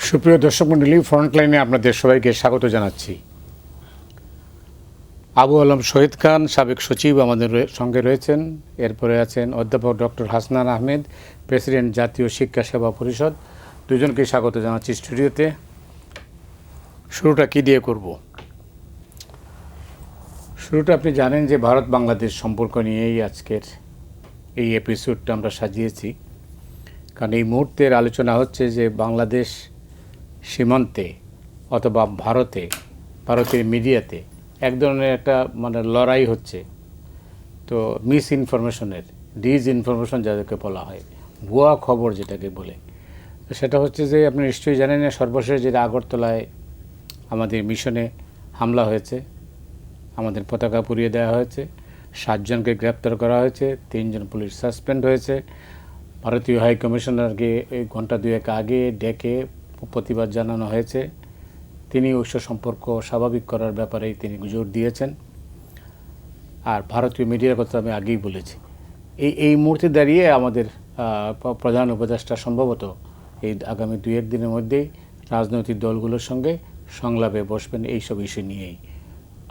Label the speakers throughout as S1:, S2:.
S1: সুপ্রিয় দর্শক মণ্ডলী, ফ্রন্টলাইনে আপনাদের সবাইকে স্বাগত জানাচ্ছি। আবু আলম শহীদ খান, সাবেক সচিব আমাদের সঙ্গে রয়েছেন। এরপরে আছেন অধ্যাপক ডক্টর হাসনান আহমেদ, প্রেসিডেন্ট জাতীয় শিক্ষা সেবা পরিষদ। দুজনকে স্বাগত জানাচ্ছি স্টুডিওতে। শুরুটা কি দিয়ে করব? শুরুটা আপনি জানেন যে ভারত বাংলাদেশ সম্পর্ক নিয়েই আজকের এই এপিসোডটা আমরা সাজিয়েছি। কারণ এই মুহূর্তের আলোচনা হচ্ছে যে বাংলাদেশ সীমান্তে অথবা ভারতের মিডিয়াতে এক ধরনের একটা লড়াই হচ্ছে। তো মিস ইনফরমেশনের, ডিসইনফরমেশন যাদেরকে বলা হয়, ভুয়া খবর যেটাকে বলে, সেটা হচ্ছে যে আপনি নিশ্চয়ই জানেন না, সর্বশেষ যেটা আগরতলায় আমাদের মিশনে হামলা হয়েছে, আমাদের পতাকা পুড়িয়ে দেওয়া হয়েছে, 7 জনকে গ্রেপ্তার করা হয়েছে, 3 জন পুলিশ সাসপেন্ড হয়েছে। ভারতীয় হাই কমিশনারকে এই ঘন্টা দুয়েক আগে ডেকে প্রতিবাদ জানানো হয়েছে। তিনি ওইসব সম্পর্ক স্বাভাবিক করার ব্যাপারেই তিনি জোর দিয়েছেন। আর ভারতীয় মিডিয়ার কথা আমি আগেই বলেছি। এই মুহূর্তে দাঁড়িয়ে আমাদের প্রধান উপদেষ্টা সম্ভবত এই আগামী 2-1 দিনের মধ্যেই রাজনৈতিক দলগুলোর সঙ্গে সংলাপে বসবেন এইসব ইস্যু নিয়েই।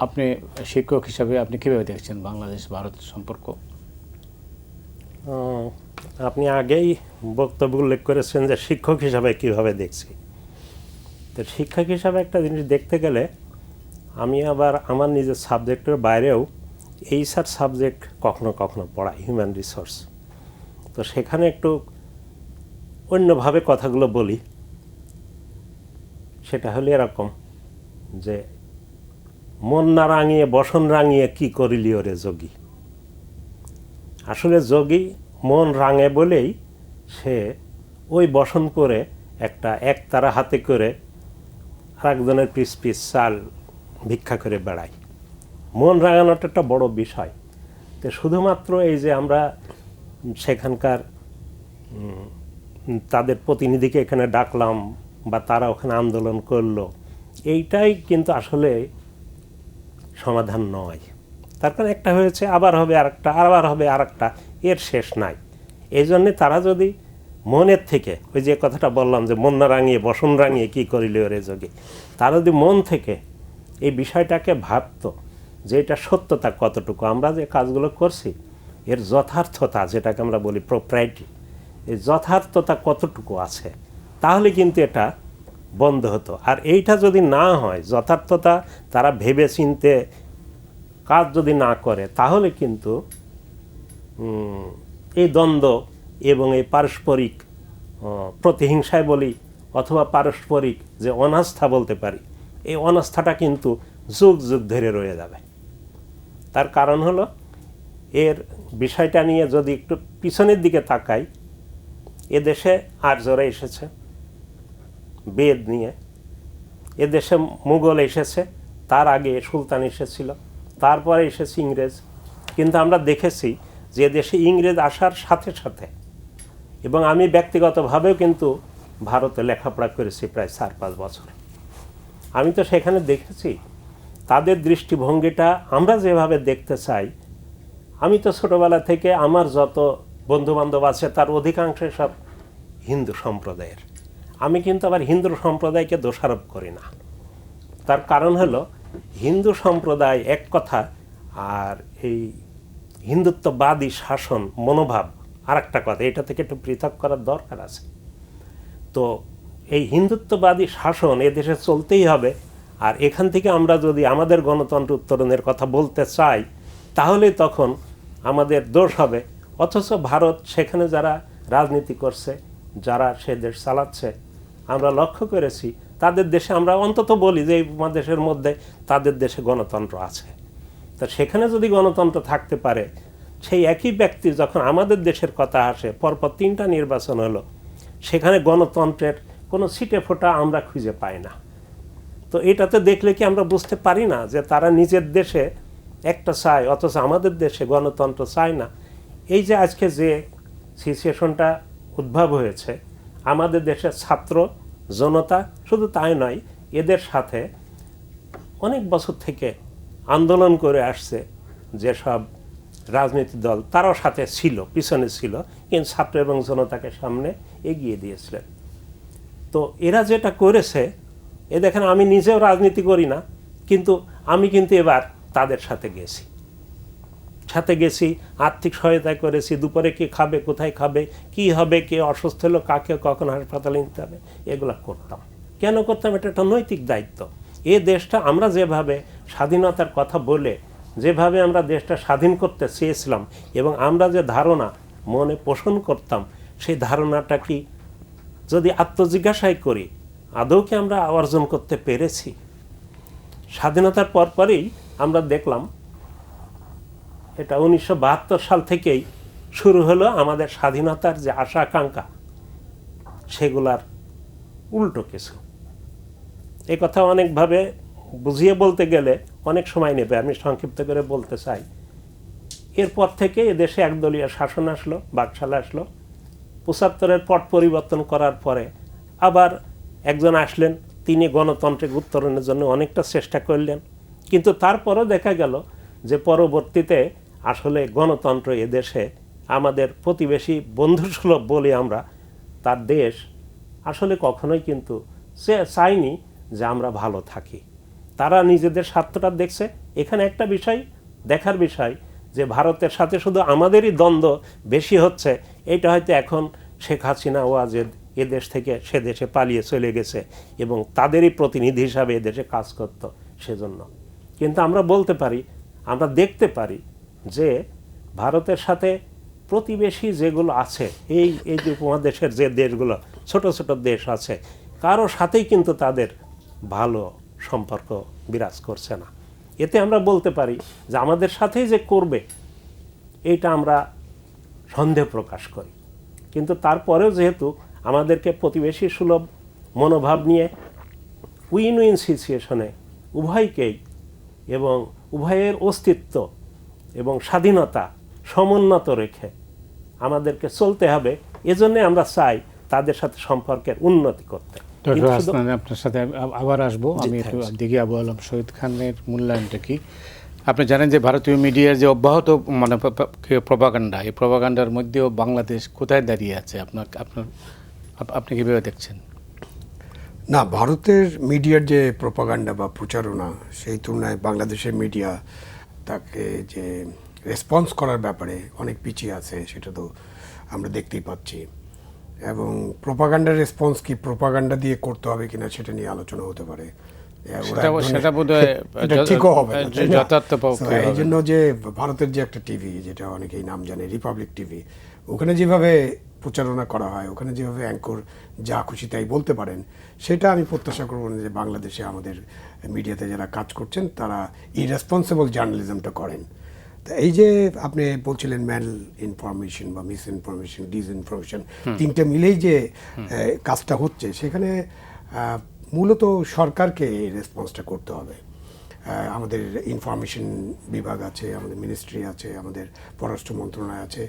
S1: আপনি শিক্ষক হিসাবে আপনি কীভাবে দেখছেন বাংলাদেশ ভারত সম্পর্ক?
S2: আপনি আগেই বক্তব্য উল্লেখ করেছেন যে শিক্ষক হিসাবে কীভাবে দেখছি। তো শিক্ষক হিসাবে একটা জিনিস দেখতে গেলে আমি আবার আমার নিজের সাবজেক্টের বাইরেও এইচআর সাবজেক্ট কখনো কখনো পড়াই, হিউম্যান রিসোর্স। তো সেখানে একটু অন্যভাবে কথাগুলো বলি। সেটা হলো এরকম যে মন না রাঙিয়ে বসন রাঙিয়ে কি করিলি ওরে যোগী। আসলে যোগী মন রাঙে বলেই সে ওই বসন করে একতারা হাতে করে আরেকজনের পিস পিস চাল ভিক্ষা করে বেড়ায়। মন রাঙানোটা একটা বড় বিষয়। তো শুধুমাত্র এই যে আমরা সেখানকার তাদের প্রতিনিধিকে এখানে ডাকলাম বা তারা ওখানে আন্দোলন করলো, এইটাই কিন্তু আসলে সমাধান নয়। তার কারণ একটা হয়েছে, আবার হবে আরেকটা, আবার হবে আরেকটা, এর শেষ নাই। এই জন্যে তারা যদি মনের থেকে, ওই যে কথাটা বললাম যে মন না রাঙিয়ে বসন রাঙিয়ে কী করিলে ওরে যোগে, তারা যদি মন থেকে এই বিষয়টাকে ভাবতো যে এটা সত্যতা কতটুকু, আমরা যে কাজগুলো করছি এর যথার্থতা, যেটাকে আমরা বলি প্রোপ্রাইটি, এই যথার্থতা কতটুকু আছে, তাহলে কিন্তু এটা বন্ধ হতো। আর এইটা যদি না হয়, যথার্থতা তারা ভেবে চিনতে কাজ যদি না করে, তাহলে কিন্তু এই দ্বন্দ্ব এবং এই পারস্পরিক প্রতিহিংসায় বলি অথবা পারস্পরিক যে অনাস্থা বলতে পারি, এই অনাস্থাটা কিন্তু যুগ যুগ ধরে রয়ে যাবে। তার কারণ হলো, এর বিষয়টা নিয়ে যদি একটু পিছনের দিকে তাকাই, এদেশে আর্যরা এসেছে বেদ নিয়ে, এদেশে মুঘল এসেছে, তার আগে সুলতান এসেছিল, তারপরে এসেছে ইংরেজ। কিন্তু আমরা দেখেছি যে দেশে ইংরেজ আসার সাথে সাথে, এবং আমি ব্যক্তিগতভাবেও কিন্তু ভারতে লেখাপড়া করেছি প্রায় 4-5 বছর, আমি তো সেখানে দেখেছি তাদের দৃষ্টিভঙ্গিটা আমরা যেভাবে দেখতে চাই। আমি তো ছোটোবেলা থেকে আমার যত বন্ধুবান্ধব আছে তার অধিকাংশ সব হিন্দু সম্প্রদায়ের। আমি কিন্তু আবার হিন্দু সম্প্রদায়কে দোষারোপ করি না। তার কারণ হলো, হিন্দু সম্প্রদায় এক কথা, আর এই হিন্দুত্ববাদী শাসন মনোভাব আর একটা কথা, এটা থেকে একটু পৃথক করার দরকার আছে। তো এই হিন্দুত্ববাদী শাসন এদেশে চলতেই হবে। আর এখান থেকে আমরা যদি আমাদের গণতন্ত্র উত্তরণের কথা বলতে চাই, তাহলে তখন আমাদের দোষ হবে। অথচ ভারত সেখানে যারা রাজনীতি করছে, যারা সে দেশ চালাচ্ছে, আমরা লক্ষ্য করেছি তাদের দেশে, আমরা অন্তত বলি যে এই উপমহাদেশের মধ্যে তাদের দেশে গণতন্ত্র আছে। তা সেখানে যদি গণতন্ত্র থাকতে পারে, সেই একই ব্যক্তি যখন আমাদের দেশের কথা আসে, পরপর 3টা নির্বাচন হলো, সেখানে গণতন্ত্রের কোনো ছিটে ফোঁটা আমরা খুঁজে পাই না। তো এটাতে দেখলে কি আমরা বুঝতে পারি না যে তারা নিজের দেশে একটা চায়, অথচ আমাদের দেশে গণতন্ত্র চায় না? এই যে আজকে যে সিচুয়েশনটা উদ্ভব হয়েছে, আমাদের দেশের ছাত্র জনতা শুধু তাই নয়, এদের সাথে অনেক বছর থেকে আন্দোলন করে আসছে যেসব রাজনৈতিক দল, তারাও সাথে ছিল, পিছনে ছিল, কিন্তু ছাত্র এবং জনতাকে সামনে এগিয়ে দিয়েছিলেন। তো এরা যেটা করেছে, এ দেখেন আমি নিজেও রাজনীতি করি না, কিন্তু আমি কিন্তু এবার তাদের সাথে গেছি, আর্থিক সহায়তা করেছি, দুপুরে কে খাবে, কোথায় খাবে, কি হবে, কে অসুস্থ হলো, কাকে কখন হাসপাতালে নিতে হবে, এগুলো করতাম। কেন করতাম? এটা একটা নৈতিক দায়িত্ব। এই দেশটা আমরা যেভাবে স্বাধীনতার কথা বলে যেভাবে আমরা দেশটা স্বাধীন করতে চেয়েছিলাম এবং আমরা যে ধারণা মনে পোষণ করতাম, সেই ধারণাটা কি যদি আত্মজিজ্ঞাসাই করি, আদৌ কি আমরা অর্জন করতে পেরেছি? স্বাধীনতার পরপরই আমরা দেখলাম এটা 1972 সাল থেকেই শুরু হলো আমাদের স্বাধীনতার যে আশা আকাঙ্ক্ষা, সেগুলার উল্টো কিছু। এই কথা অনেকভাবে বুঝিয়ে বলতে গেলে অনেক সময় নেবে, আমি সংক্ষিপ্ত করে বলতে চাই। এরপর থেকে এদেশে একদলীয় শাসন আসলো, বাকশাল আসলো। 75-এর পট পরিবর্তন করার পরে আবার একজন আসলেন, তিনি গণতন্ত্রে উত্তরণের জন্য অনেকটা চেষ্টা করলেন, কিন্তু তারপরও দেখা গেল যে পরবর্তীতে আসলে গণতন্ত্র এদেশে আমাদের প্রতিবেশী বন্ধুসুলভ বলি আমরা, তার দেশ আসলে কখনোই কিন্তু চাইনি যে আমরা ভালো থাকি। তারা নিজেদের স্বার্থটা দেখছে। এখানে একটা বিষয় দেখার বিষয় যে ভারতের সাথে শুধু আমাদেরই দ্বন্দ্ব বেশি হচ্ছে, এটা হয়তো এখন শেখ হাসিনা ওয়াজেদ এদেশ থেকে সে দেশে পালিয়ে চলে গেছে এবং তাদেরই প্রতিনিধি হিসাবে এদেশে কাজ করত সেজন্য। কিন্তু আমরা বলতে পারি, আমরা দেখতে পারি যে ভারতের সাথে প্রতিবেশী যেগুলো আছে, এই যে উপমহাদেশের যে দেশগুলো ছোট ছোট দেশ আছে, কারো সাথেই কিন্তু তাদের ভালো সম্পর্ক বিরাজ করছে না। এতে আমরা বলতে পারি যে আমাদের সাথেই যে করবে, এইটা আমরা সন্দেহ প্রকাশ করি। কিন্তু তারপরেও যেহেতু আমাদেরকে প্রতিবেশী সুলভ মনোভাব নিয়ে উইন উইন সিচুয়েশনে উভয়কেই এবং উভয়ের অস্তিত্ব এবং স্বাধীনতা সমুন্নত রেখে আমাদেরকে চলতে হবে। এজন্য আমরা চাই তাদের সাথে সম্পর্কের উন্নতি করতে।
S1: ডক্টর হাসনান, আপনার সাথে আবার আসবো। আমি একটু দিকে আবু আলম শহীদ খানের মূল্যায়নটা কি? আপনি জানেন যে ভারতীয় মিডিয়ার যে অব্যাহত মানে প্রপাগান্ডা, এই প্রপাগান্ডার মধ্যেও বাংলাদেশ কোথায় দাঁড়িয়ে আছে আপনি কীভাবে দেখছেন?
S3: না, ভারতের মিডিয়ার যে প্রপাগান্ডা বা প্রচারণা, সেই তুলনায় বাংলাদেশের মিডিয়া তাকে যে রেসপন্স করার ব্যাপারে অনেক পিছিয়ে আছে, সেটা তো আমরা দেখতেই পাচ্ছি। এবং প্রপাগান্ডার রেসপন্স কি প্রপাগান্ডা দিয়ে করতে হবে কিনা সেটা নিয়ে আলোচনা হতে পারে।
S1: সেটা বোধহয়
S3: ঠিকও হবে। এই জন্য যে ভারতের যে একটা টিভি, যেটা অনেকেই নাম জানে, রিপাবলিক টিভি, ওখানে যেভাবে প্রচারণা করা হয়, ওখানে যেভাবে অ্যাঙ্কর যা খুশি তাই বলতে পারেন, সেটা আমি প্রত্যাশা করব না যে বাংলাদেশে আমাদের মিডিয়াতে যারা কাজ করছেন তারা ইরেসপন্সিবল জার্নালিজমটা করেন। তা এই যে আপনি বলছিলেন ম্যাল ইনফরমেশন বা মিস ইনফরমেশন, ডিসইনফরমেশন, তিনটে মিলেই যে কাজটা হচ্ছে, সেখানে মূলত সরকারকে এই রেসপন্সটা করতে হবে। আমাদের ইনফরমেশন বিভাগ আছে, আমাদের মিনিস্ট্রি আছে, আমাদের পররাষ্ট্র মন্ত্রণালয় আছে,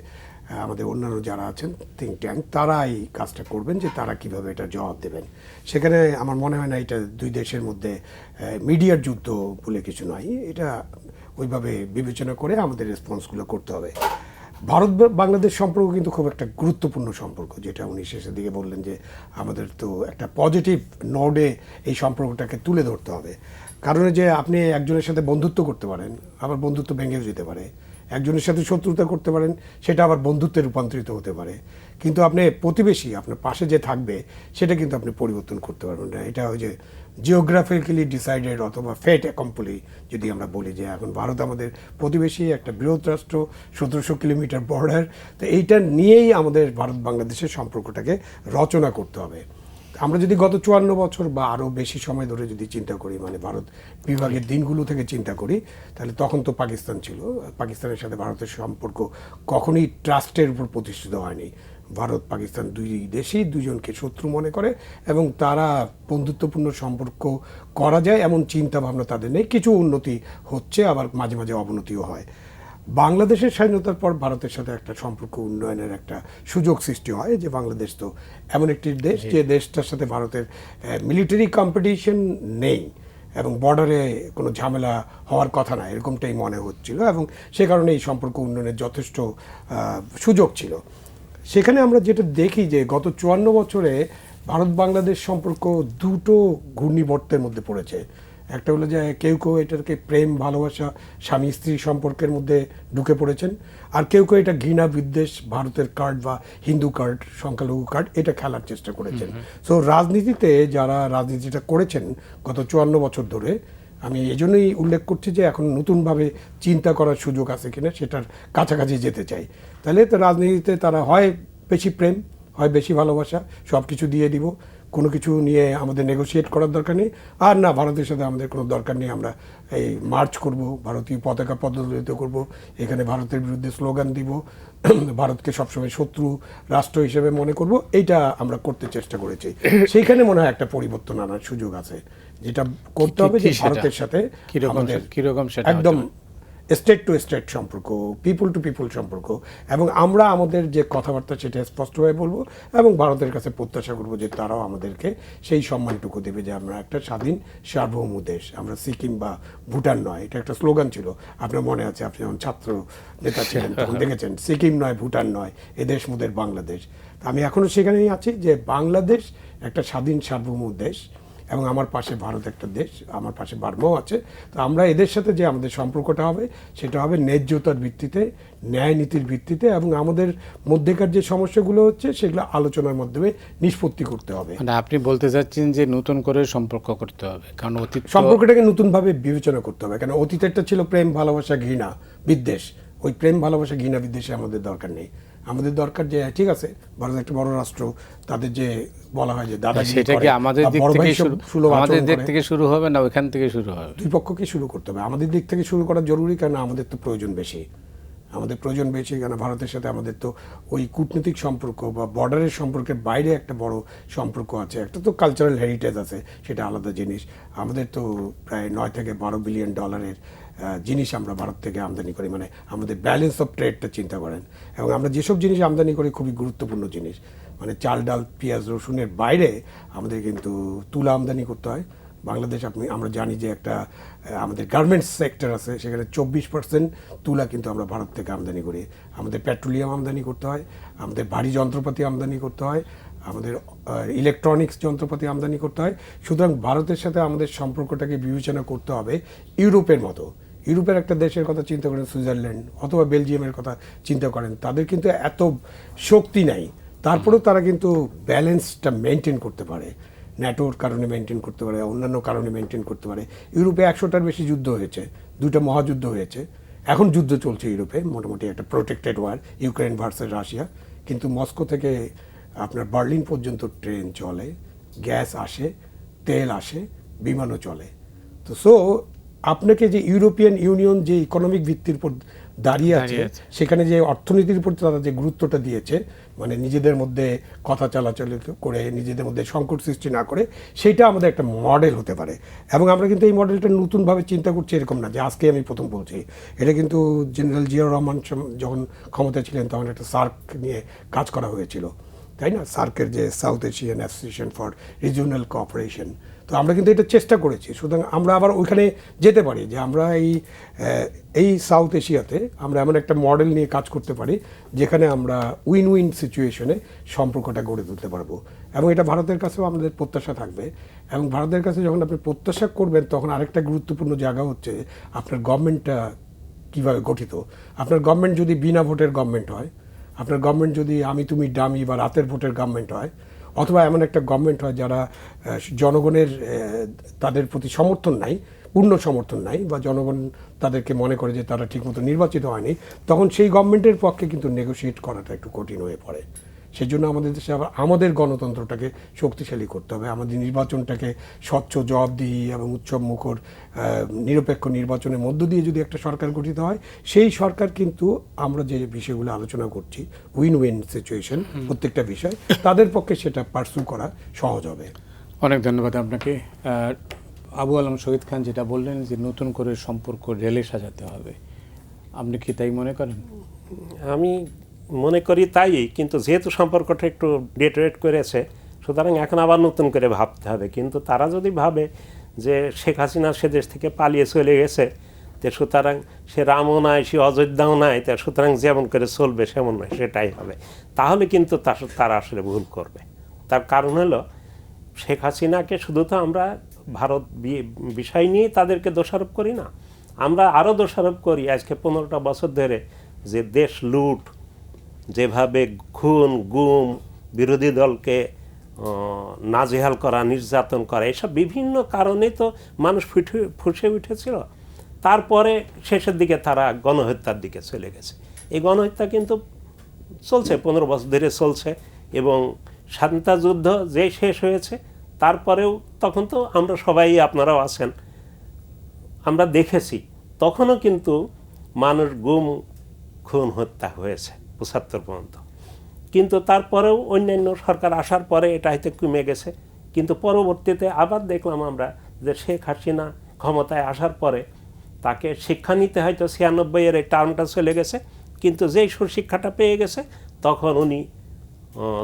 S3: আমাদের অন্যান্য যারা আছেন থিঙ্ক ট্যাঙ্ক, তারা এই কাজটা করবেন যে তারা কিভাবে এটা জবাব দেবেন। সেখানে আমার মনে হয় না এটা দুই দেশের মধ্যে মিডিয়ার যুদ্ধ বলে কিছু নয়। এটা ওইভাবে বিবেচনা করে আমাদের রেসপন্সগুলো করতে হবে। ভারত বাংলাদেশ সম্পর্ক কিন্তু খুব একটা গুরুত্বপূর্ণ সম্পর্ক, যেটা উনি শেষের দিকে বললেন যে আমাদের তো একটা পজিটিভ নোডে এই সম্পর্কটাকে তুলে ধরতে হবে। কারণ যে আপনি একজনের সাথে বন্ধুত্ব করতে পারেন, আবার বন্ধুত্ব ভেঙেও যেতে পারে। একজনের সাথে শত্রুতা করতে পারেন, সেটা আবার বন্ধুত্বে রূপান্তরিত হতে পারে। কিন্তু আপনি প্রতিবেশী, আপনার পাশে যে থাকবে, সেটা কিন্তু আপনি পরিবর্তন করতে পারবেন না। এটা ওই যে জিওগ্রাফিক্যালি ডিসাইডেড অথবা ফেট অ্যাকম্পলি যদি আমরা বলি যে এখন ভারত আমাদের প্রতিবেশী, একটা বৃহৎ রাষ্ট্র, 1700 কিলোমিটার বর্ডার, তো এইটা নিয়েই আমাদের ভারত বাংলাদেশের সম্পর্কটাকে রচনা করতে হবে। আমরা যদি গত 54 বছর বা আরও বেশি সময় ধরে যদি চিন্তা করি, মানে ভারত বিভাগের দিনগুলো থেকে চিন্তা করি, তাহলে তখন তো পাকিস্তান ছিল। পাকিস্তানের সাথে ভারতের সম্পর্ক কখনোই ট্রাস্টের উপর প্রতিষ্ঠিত হয়নি। ভারত পাকিস্তান দুই দেশই দুজনকে শত্রু মনে করে এবং তারা বন্ধুত্বপূর্ণ সম্পর্ক করা যায় এমন চিন্তা ভাবনা তাদের নেই। কিছু উন্নতি হচ্ছে, আবার মাঝে মাঝে অবনতিও হয়। বাংলাদেশের স্বাধীনতার পর ভারতের সাথে একটা সম্পর্ক উন্নয়নের একটা সুযোগ সৃষ্টি হয়, যে বাংলাদেশ তো এমন একটি দেশ যে দেশটার সাথে ভারতের মিলিটারি কম্পিটিশন নেই এবং বর্ডারে কোনো ঝামেলা হওয়ার কথা না, এরকমটাই মনে হচ্ছিল এবং সে কারণে এই সম্পর্ক উন্নয়নের যথেষ্ট সুযোগ ছিল। সেখানে আমরা যেটা দেখি যে গত 54 বছরে ভারত বাংলাদেশ সম্পর্ক দুটো ঘূর্ণিবর্তের মধ্যে পড়েছে। একটা হলো যে কেউ কেউ এটাকে প্রেম ভালোবাসা স্বামী স্ত্রী সম্পর্কের মধ্যে ঢুকে পড়েছেন, আর কেউ কেউ এটা ঘৃণা বিদ্বেষ ভারতের কার্ড বা হিন্দু কার্ড সংখ্যালঘু কার্ড এটা খেলার চেষ্টা করেছেন। সো রাজনীতিতে যারা রাজনীতিটা করেছেন গত 54 বছর ধরে, আমি এই জন্যই উল্লেখ করছি যে এখন নতুনভাবে চিন্তা করার সুযোগ আছে কিনা সেটার কাছাকাছি যেতে চাই। তাহলে তো রাজনীতিতে তারা হয় বেশি প্রেম, হয় বেশি ভালোবাসা, সব কিছু দিয়ে দিব, কোনো কিছু নিয়ে আমাদের নেগোশিয়েট করার দরকার নেই, আর না ভারতের সাথে আমাদের কোনো দরকার নেই, আমরা এই মার্চ করব, ভারতীয় পতাকা পদদলিত করব, এখানে ভারতের বিরুদ্ধে স্লোগান দিব, ভারতকে সবসময় শত্রু রাষ্ট্র হিসেবে মনে করব, এইটা আমরা করতে চেষ্টা করেছি। সেইখানে মনে হয় একটা পরিবর্তন আনার সুযোগ আছে, যেটা করতে হবে যে ভারতের সাথে আমাদের
S1: কিরকম সেটা
S3: একদম স্টেট টু স্টেট সম্পর্ক, পিপল টু পিপল সম্পর্ক, এবং আমরা আমাদের যে কথাবার্তা সেটা স্পষ্টভাবে বলবো এবং ভারতের কাছে প্রত্যাশা করবো যে তারাও আমাদেরকে সেই সম্মানটুকু দেবে যে আমরা একটা স্বাধীন সার্বভৌম দেশ, আমরা সিকিম বা ভুটান নয়। এটা একটা স্লোগান ছিল, আপনার মনে আছে, আপনি যখন ছাত্র নেতা ছিলেন তখন দেখেছেন, সিকিম নয় ভুটান নয়, এদেশ মোদের বাংলাদেশ। আমি এখনও সেখানেই আছি যে বাংলাদেশ একটা স্বাধীন সার্বভৌম দেশ এবং আমার পাশে ভারত একটা দেশ, আমার পাশে বার্মাও আছে। তো আমরা এদের সাথে যে আমাদের সম্পর্কটা হবে সেটা হবে ন্যায্যতার ভিত্তিতে, ন্যায় নীতির ভিত্তিতে, এবং আমাদের মধ্যেকার যে সমস্যাগুলো হচ্ছে সেগুলো আলোচনার মাধ্যমে নিষ্পত্তি করতে হবে।
S1: মানে আপনি বলতে চাচ্ছেন যে নতুন করে সম্পর্ক করতে হবে, কারণ অতীত
S3: সম্পর্কটাকে নতুনভাবে বিবেচনা করতে হবে, কারণ অতীতেরটা ছিল প্রেম ভালোবাসা ঘৃণা বিদ্বেষ। ওই প্রেম ভালোবাসা ঘৃণা বিদ্বেষে আমাদের দরকার নেই। আমাদের দরকার যে ঠিক আছে ভারত একটা বড় রাষ্ট্র, তাদের যে বলা হয় যে দাদাগিরি
S1: সেটা কি আমাদের দিক থেকে আমাদের দিক থেকে শুরু হবে না ওইখান থেকে শুরু হবে?
S3: দুই পক্ষকে শুরু করতে হবে। আমাদের দিক থেকে শুরু করা জরুরি, কারণ আমাদের তো প্রয়োজন বেশি, আমাদের প্রয়োজন বেশি, কারণ ভারতের সাথে আমাদের তো ওই কূটনৈতিক সম্পর্ক বা বর্ডারের সম্পর্কের বাইরে একটা বড় সম্পর্ক আছে। একটা তো কালচারাল হেরিটেজ আছে, সেটা আলাদা জিনিস। আমাদের তো প্রায় 9 থেকে 12 বিলিয়ন ডলারের জিনিস আমরা ভারত থেকে আমদানি করি, মানে আমাদের ব্যালেন্স অফ ট্রেডটা চিন্তা করেন। এবং আমরা যেসব জিনিস আমদানি করি খুবই গুরুত্বপূর্ণ জিনিস, মানে চাল ডাল পেঁয়াজ রসুনের বাইরে আমাদের কিন্তু তুলা আমদানি করতে হয়। বাংলাদেশ আমরা জানি যে একটা আমাদের গার্মেন্টস সেক্টর আছে, সেখানে 24% তুলা কিন্তু আমরা ভারত থেকে আমদানি করি। আমাদের পেট্রোলিয়াম আমদানি করতে হয়, আমাদের ভারী যন্ত্রপাতি আমদানি করতে হয়, আমাদের ইলেকট্রনিক্স যন্ত্রপাতি আমদানি করতে হয়। সুতরাং ভারতের সাথে আমাদের সম্পর্কটাকে বিবেচনা করতে হবে ইউরোপের মতো। ইউরোপের একটা দেশের কথা চিন্তা করেন, সুইজারল্যান্ড অথবা বেলজিয়ামের কথা চিন্তা করেন, তাদের কিন্তু এত শক্তি নাই, তারপরেও তারা কিন্তু ব্যালেন্সটা মেনটেন করতে পারে, ন্যাটোর কারণে মেনটেন করতে পারে, অন্যান্য কারণে মেনটেন করতে পারে। ইউরোপে 100টার বেশি যুদ্ধ হয়েছে, 2টা মহাযুদ্ধ হয়েছে, এখন যুদ্ধ চলছে ইউরোপে, মোটামুটি একটা protected war, Ukraine versus Russia. কিন্তু মস্কো থেকে আপনার বার্লিন পর্যন্ত ট্রেন চলে, গ্যাস আসে, তেল আসে, বিমানও চলে। তো সো আপনাকে যে ইউরোপিয়ান ইউনিয়ন যে ইকোনমিক ভিত্তির উপর দাঁড়িয়ে আছে, সেখানে যে অর্থনীতির উপর তারা যে গুরুত্বটা দিয়েছে, মানে নিজেদের মধ্যে কথা চালাচল করে নিজেদের মধ্যে সংকট সৃষ্টি না করে, সেইটা আমাদের একটা মডেল হতে পারে। এবং আমরা কিন্তু এই মডেলটা নতুনভাবে চিন্তা করছি এরকম না যে আজকে আমি প্রথম বলছি, এটা কিন্তু জেনারেল জিয়াউর রহমান যখন ক্ষমতা ছিলেন তখন একটা সার্ক নিয়ে কাজ করা হয়েছিল, তাই না? সার্কের যে south Asian association for regional cooperation. তো আমরা কিন্তু এটা চেষ্টা করেছি, সুতরাং আমরা আবার ওইখানে যেতে পারি যে আমরা এই সাউথ এশিয়াতে আমরা এমন একটা মডেল নিয়ে কাজ করতে পারি যেখানে আমরা উইন উইন সিচুয়েশনে সম্পর্কটা গড়ে তুলতে পারবো। এবং এটা ভারতের কাছেও আমাদের প্রত্যাশা থাকবে। এবং ভারতের কাছে যখন আপনি প্রত্যাশা করবেন, তখন আরেকটা গুরুত্বপূর্ণ জায়গা হচ্ছে আপনার গভর্নমেন্টটা কীভাবে গঠিত। আপনার গভর্নমেন্ট যদি বিনা ভোটের গভর্নমেন্ট হয়, আপনার গভর্নমেন্ট যদি আমি তুমি ডামি বা রাতের ভোটের গভর্নমেন্ট হয়, অথবা এমন একটা গভর্নমেন্ট হয় যারা জনগণের তাদের প্রতি সমর্থন নাই, পূর্ণ সমর্থন নাই, বা জনগণ তাদেরকে মনে করে যে তারা ঠিকমতো নির্বাচিত হয়নি, তখন সেই গভর্নমেন্টের পক্ষে কিন্তু নেগোশিয়েট করাটা একটু কঠিন হয়ে পড়ে। সেই জন্য আমাদের দেশে আবার আমাদের গণতন্ত্রটাকে শক্তিশালী করতে হবে, আমাদের নির্বাচনটাকে স্বচ্ছ জবাবদিহি এবং উৎসব মুখর নিরপেক্ষ নির্বাচনের মধ্য দিয়ে যদি একটা সরকার গঠিত হয়, সেই সরকার কিন্তু আমরা যে বিষয়গুলো আলোচনা করছি উইন উইন সিচুয়েশন প্রত্যেকটা বিষয়, তাদের পক্ষে সেটা পার্সু করা সহজ হবে।
S1: অনেক ধন্যবাদ আপনাকে। আবু আলম শহীদ খান যেটা বললেন যে নতুন করে সম্পর্ক রেলে সাজাতে হবে, আপনি কি তাই মনে করেন?
S2: আমি মনে করি তাই, কিন্তু যেহেতু সম্পর্কটা একটু ডেটোরেট করেছে, সুতরাং এখন আবার নতুন করে ভাবতে হবে। কিন্তু তারা যদি ভাবে যে শেখ হাসিনা সে দেশ থেকে পালিয়ে চলে গেছে, তো সুতরাং সে রামও নাই, সে অযোধ্যাও নাই, তা সুতরাং যেমন করে চলবে সেমন নয়, সেটাই হবে, তাহলে কিন্তু তারা আসলে ভুল করবে। তার কারণ হলো শেখ হাসিনাকে শুধু তো আমরা ভারত বিষয় নিয়েই তাদেরকে দোষারোপ করি না, আমরা আরও দোষারোপ করি আজকে 15টা বছর ধরে যে দেশ লুট, যেভাবে খুন গুম, বিরোধী দলকে নাজেহাল করা, নির্যাতন করা, এসব বিভিন্ন কারণে তো মানুষ ফুসে উঠেছিল। তারপরে শেষের দিকে তারা গণহত্যার দিকে চলে গেছে। এই গণহত্যা কিন্তু চলছে, 15 বছর ধরে চলছে, এবং স্বাধীনতা যুদ্ধ যে শেষ হয়েছে তারপরেও তখন তো আমরা সবাই, আপনারাও আছেন, আমরা দেখেছি তখনও কিন্তু মানুষ গুম খুন হত্যা হয়েছে 75 পর্যন্ত। কিন্তু তারপরেও অন্যান্য সরকার আসার পরে এটা হয়তো কমে গেছে, কিন্তু পরবর্তীতে আবার দেখলাম আমরা যে শেখ হাসিনা ক্ষমতায় আসার পরে তাকে শিক্ষা নিতে হয়তো 96-এর এই টার্মটা চলে গেছে, কিন্তু যেই সুশিক্ষাটা পেয়ে গেছে তখন উনি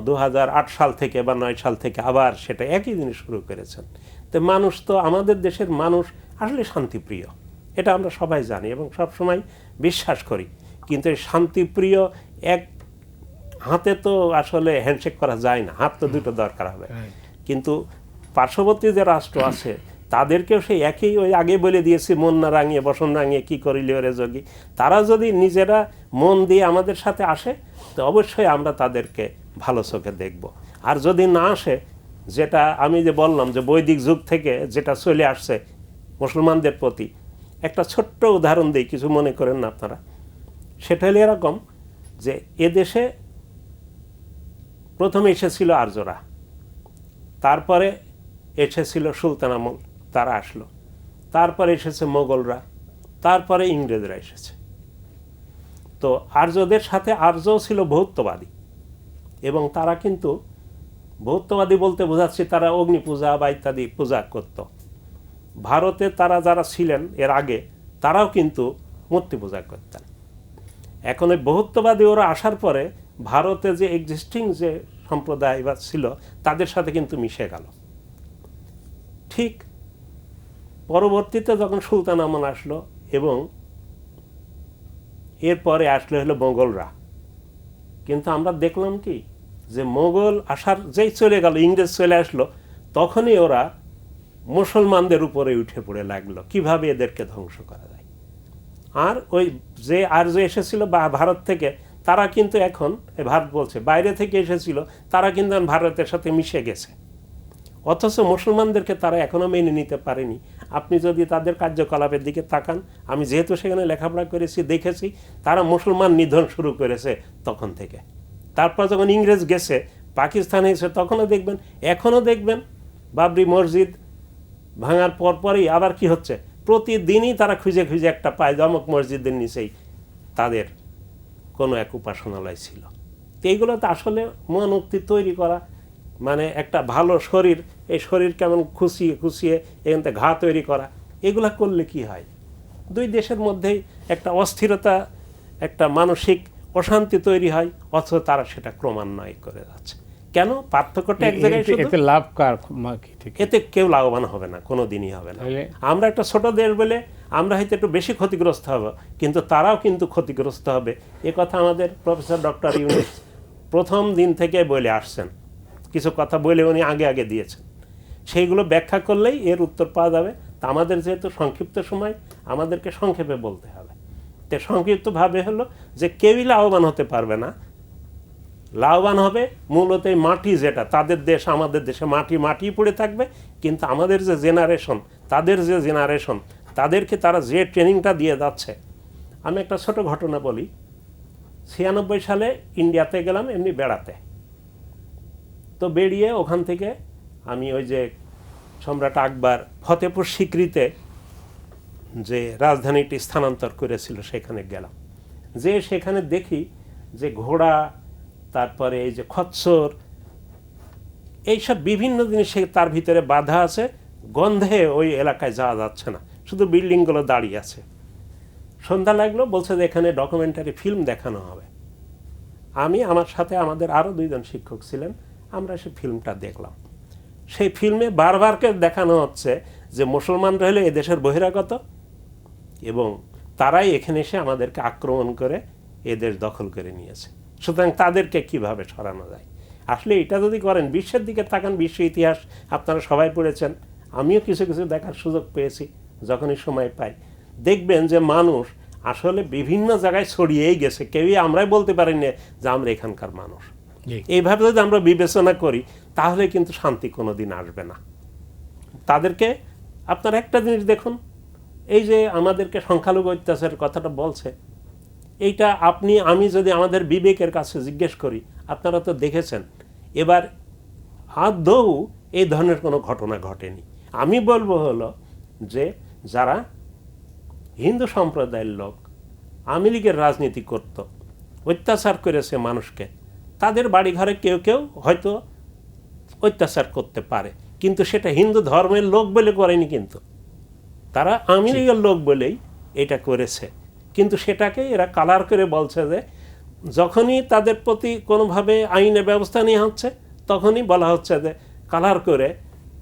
S2: 2008 সাল থেকে বা 9 সাল থেকে আবার সেটা একই জিনিস শুরু করেছেন। তো মানুষ তো, আমাদের দেশের মানুষ আসলে শান্তিপ্রিয়, এটা আমরা সবাই জানি এবং সবসময় বিশ্বাস করি। কিন্তু এই শান্তিপ্রিয় এক হাতে তো আসলে হ্যান্ডশেক করা যায় না, হাত তো দুটো দরকার হবে। কিন্তু পার্শ্ববর্তী যে রাষ্ট্র আছে তাদেরকেও সেই একই, ওই আগে বলে দিয়েছি, মন না রাঙিয়ে বসন রাঙিয়ে কী করিলে ওরে যোগী। তারা যদি নিজেরা মন দিয়ে আমাদের সাথে আসে তো অবশ্যই আমরা তাদেরকে ভালো চোখে দেখব। আর যদি না আসে, যেটা আমি যে বললাম যে বৈদিক যুগ থেকে যেটা চলে আসছে মুসলমানদের প্রতি, একটা ছোট্ট উদাহরণ দিই, কিছু মনে করেন না আপনারা। সেটা হলো এরকম যে এদেশে প্রথমে এসেছিল আর্যরা, তারপরে এসেছিল সুলতান আমল, তারা আসলো, তারপরে এসেছে মোগলরা, তারপরে ইংরেজরা এসেছে। তো আর্যদের সাথে আর্যও ছিল বহুত্ববাদী, এবং তারা কিন্তু বহুত্ববাদী বলতে বোঝাচ্ছি তারা অগ্নি পূজা বা ইত্যাদি পূজা করত। ভারতে তারা যারা ছিলেন এর আগে তারাও কিন্তু মূর্তি পূজা করতেন। এখন এই বহুত্ববাদী ওরা আসার পরে ভারতে যে এক্সিস্টিং যে সম্প্রদায় বা ছিল তাদের সাথে কিন্তু মিশে গেল। ঠিক পরবর্তীতে যখন সুলতান আমল আসলো এবং এরপরে আসলে হলো মোগলরা, কিন্তু আমরা দেখলাম কি যে মোগল আসার যেই চলে গেল, ইংরেজ চলে আসলো, তখনই ওরা মুসলমানদের উপরে উঠে পড়ে লাগলো কিভাবে এদেরকে ধ্বংস করা যায়। আর ওই যে আর্য এসেছিল বা ভারত থেকে, তারা কিন্তু এখন ভারত বলছে বাইরে থেকে এসেছিল, তারা কিন্তু ভারতের সাথে মিশে গেছে, অথচ মুসলমানদেরকে তারা এখনও মেনে নিতে পারেনি। আপনি যদি তাদের কার্যকলাপের দিকে তাকান, আমি যেহেতু সেখানে লেখাপড়া করেছি, দেখেছি তারা মুসলমান নিধন শুরু করেছে তখন থেকে। তারপর যখন ইংরেজ গেছে, পাকিস্তানে এসে, তখনও দেখবেন, এখনও দেখবেন বাবরি মসজিদ ভাঙার পরপরই আবার কি হচ্ছে, প্রতিদিনই তারা খুঁজে খুঁজে একটা পায়, অমুক মসজিদের নিচেই তাদের কোনো এক উপাসনালয় ছিল। তো এইগুলো তো আসলে মনোক্তি তৈরি করা, মানে একটা ভালো শরীর, এই শরীর কেমন খুশিয়ে খুশিয়ে এখান থেকে ঘা তৈরি করা, এগুলা করলে কি হয়, দুই দেশের মধ্যেই একটা অস্থিরতা, একটা মানসিক অশান্তি তৈরি হয়, অথচ তারা সেটা ক্রমান্বয়ে করে যাচ্ছে। কেন? পার্থক্যটা এক জায়গায়,
S1: এতে লাভ কার?
S2: এতে কেউ লাভবান হবে না, কোনো দিনই হবে না। আমরা একটা ছোট দেশ বলে আমরা হয়তো একটু বেশি ক্ষতিগ্রস্ত হব, কিন্তু তারাও কিন্তু ক্ষতিগ্রস্ত হবে। এ কথা আমাদের প্রফেসর ডক্টর ইউনূস প্রথম দিন থেকে বলে আসছেন, কিছু কথা বলে উনি আগে আগে দিয়েছেন, সেইগুলো ব্যাখ্যা করলেই এর উত্তর পাওয়া যাবে। তা আমাদের যেহেতু সংক্ষিপ্ত সময়, আমাদেরকে সংক্ষেপে বলতে হবে। তো সংক্ষিপ্তভাবে হলো যে কেউই লাভবান হতে পারবে না, লাভবান হবে মূলত এই মাটি, যেটা তাদের দেশ, আমাদের দেশে মাটি মাটি পড়ে থাকবে, কিন্তু আমাদের যে জেনারেশন, তাদের যে জেনারেশন, তাদেরকে তারা যে ট্রেনিংটা দিয়ে যাচ্ছে। আমি একটা ছোট ঘটনা বলি। 96 সালে ইন্ডিয়াতে গেলাম এমনি বেড়াতে, তো বেরিয়ে ওখান থেকে আমি ওই যে সম্রাট আকবর ফতেপুর সিক্রিতে যে রাজধানীটি স্থানান্তর করেছিল সেখানে গেলাম। যে সেখানে দেখি যে ঘোড়া, তারপরে এই যে খচ্চর, এইসব বিভিন্ন জিনিস তার ভিতরে বাধা আছে, গন্ধে ওই এলাকায় যাওয়া যাচ্ছে না, শুধু বিল্ডিংগুলো দাঁড়িয়ে আছে। সন্ধ্যা লাগলো, বলছে যে এখানে ডকুমেন্টারি ফিল্ম দেখানো হবে। আমি, আমার সাথে আমাদের আরও 2 জন শিক্ষক ছিলেন, আমরা সেই ফিল্মটা দেখলাম। সেই ফিল্মে বারবারকে দেখানো হচ্ছে যে মুসলমানরা হলে এদেশের বহিরাগত এবং তারাই এখানে এসে আমাদেরকে আক্রমণ করে এদেশ দখল করে নিয়েছে, সুতরাং তাদেরকে কিভাবে সরানো যায়। আসলে এটা যদি করেন, বিশ্বের দিকে তাকান, বিশ্ব ইতিহাস আপনারা সবাই পড়েছেন, আমিও কিছু কিছু দেখার সুযোগ পেয়েছি যখনই সময় পাই। দেখবেন যে মানুষ আসলে বিভিন্ন জায়গায় ছড়িয়েই গেছে, কেউই আমরাই বলতে পারি না যে আমরা এখানকার মানুষ। এইভাবে যদি আমরা বিবেচনা করি তাহলে কিন্তু শান্তি কোনো দিন আসবে না। তাদেরকে আপনার একটা জিনিস দেখুন, এই যে আমাদেরকে সংখ্যালঘু অত্যাচারের কথাটা বলছে, এইটা আপনি আমি যদি আমাদের বিবেকের কাছে জিজ্ঞেস করি, আপনারা তো দেখেছেন এবার আদৌ এই ধরনের কোনো ঘটনা ঘটেনি। আমি বলবো হলো যে যারা হিন্দু সম্প্রদায়ের লোক আওয়ামী লীগের রাজনীতি করত, অত্যাচার করেছে মানুষকে, তাদের বাড়িঘরে কেউ কেউ হয়তো অত্যাচার করতে পারে, কিন্তু সেটা হিন্দু ধর্মের লোক বলে করেনি, কিন্তু তারা আওয়ামী লীগের লোক বলেই এটা করেছে। কিন্তু সেটাকে এরা কালার করে বলছে যে যখনই তাদের প্রতি কোনোভাবে আইনের ব্যবস্থা নেওয়া হচ্ছে তখনই বলা হচ্ছে যে কালার করে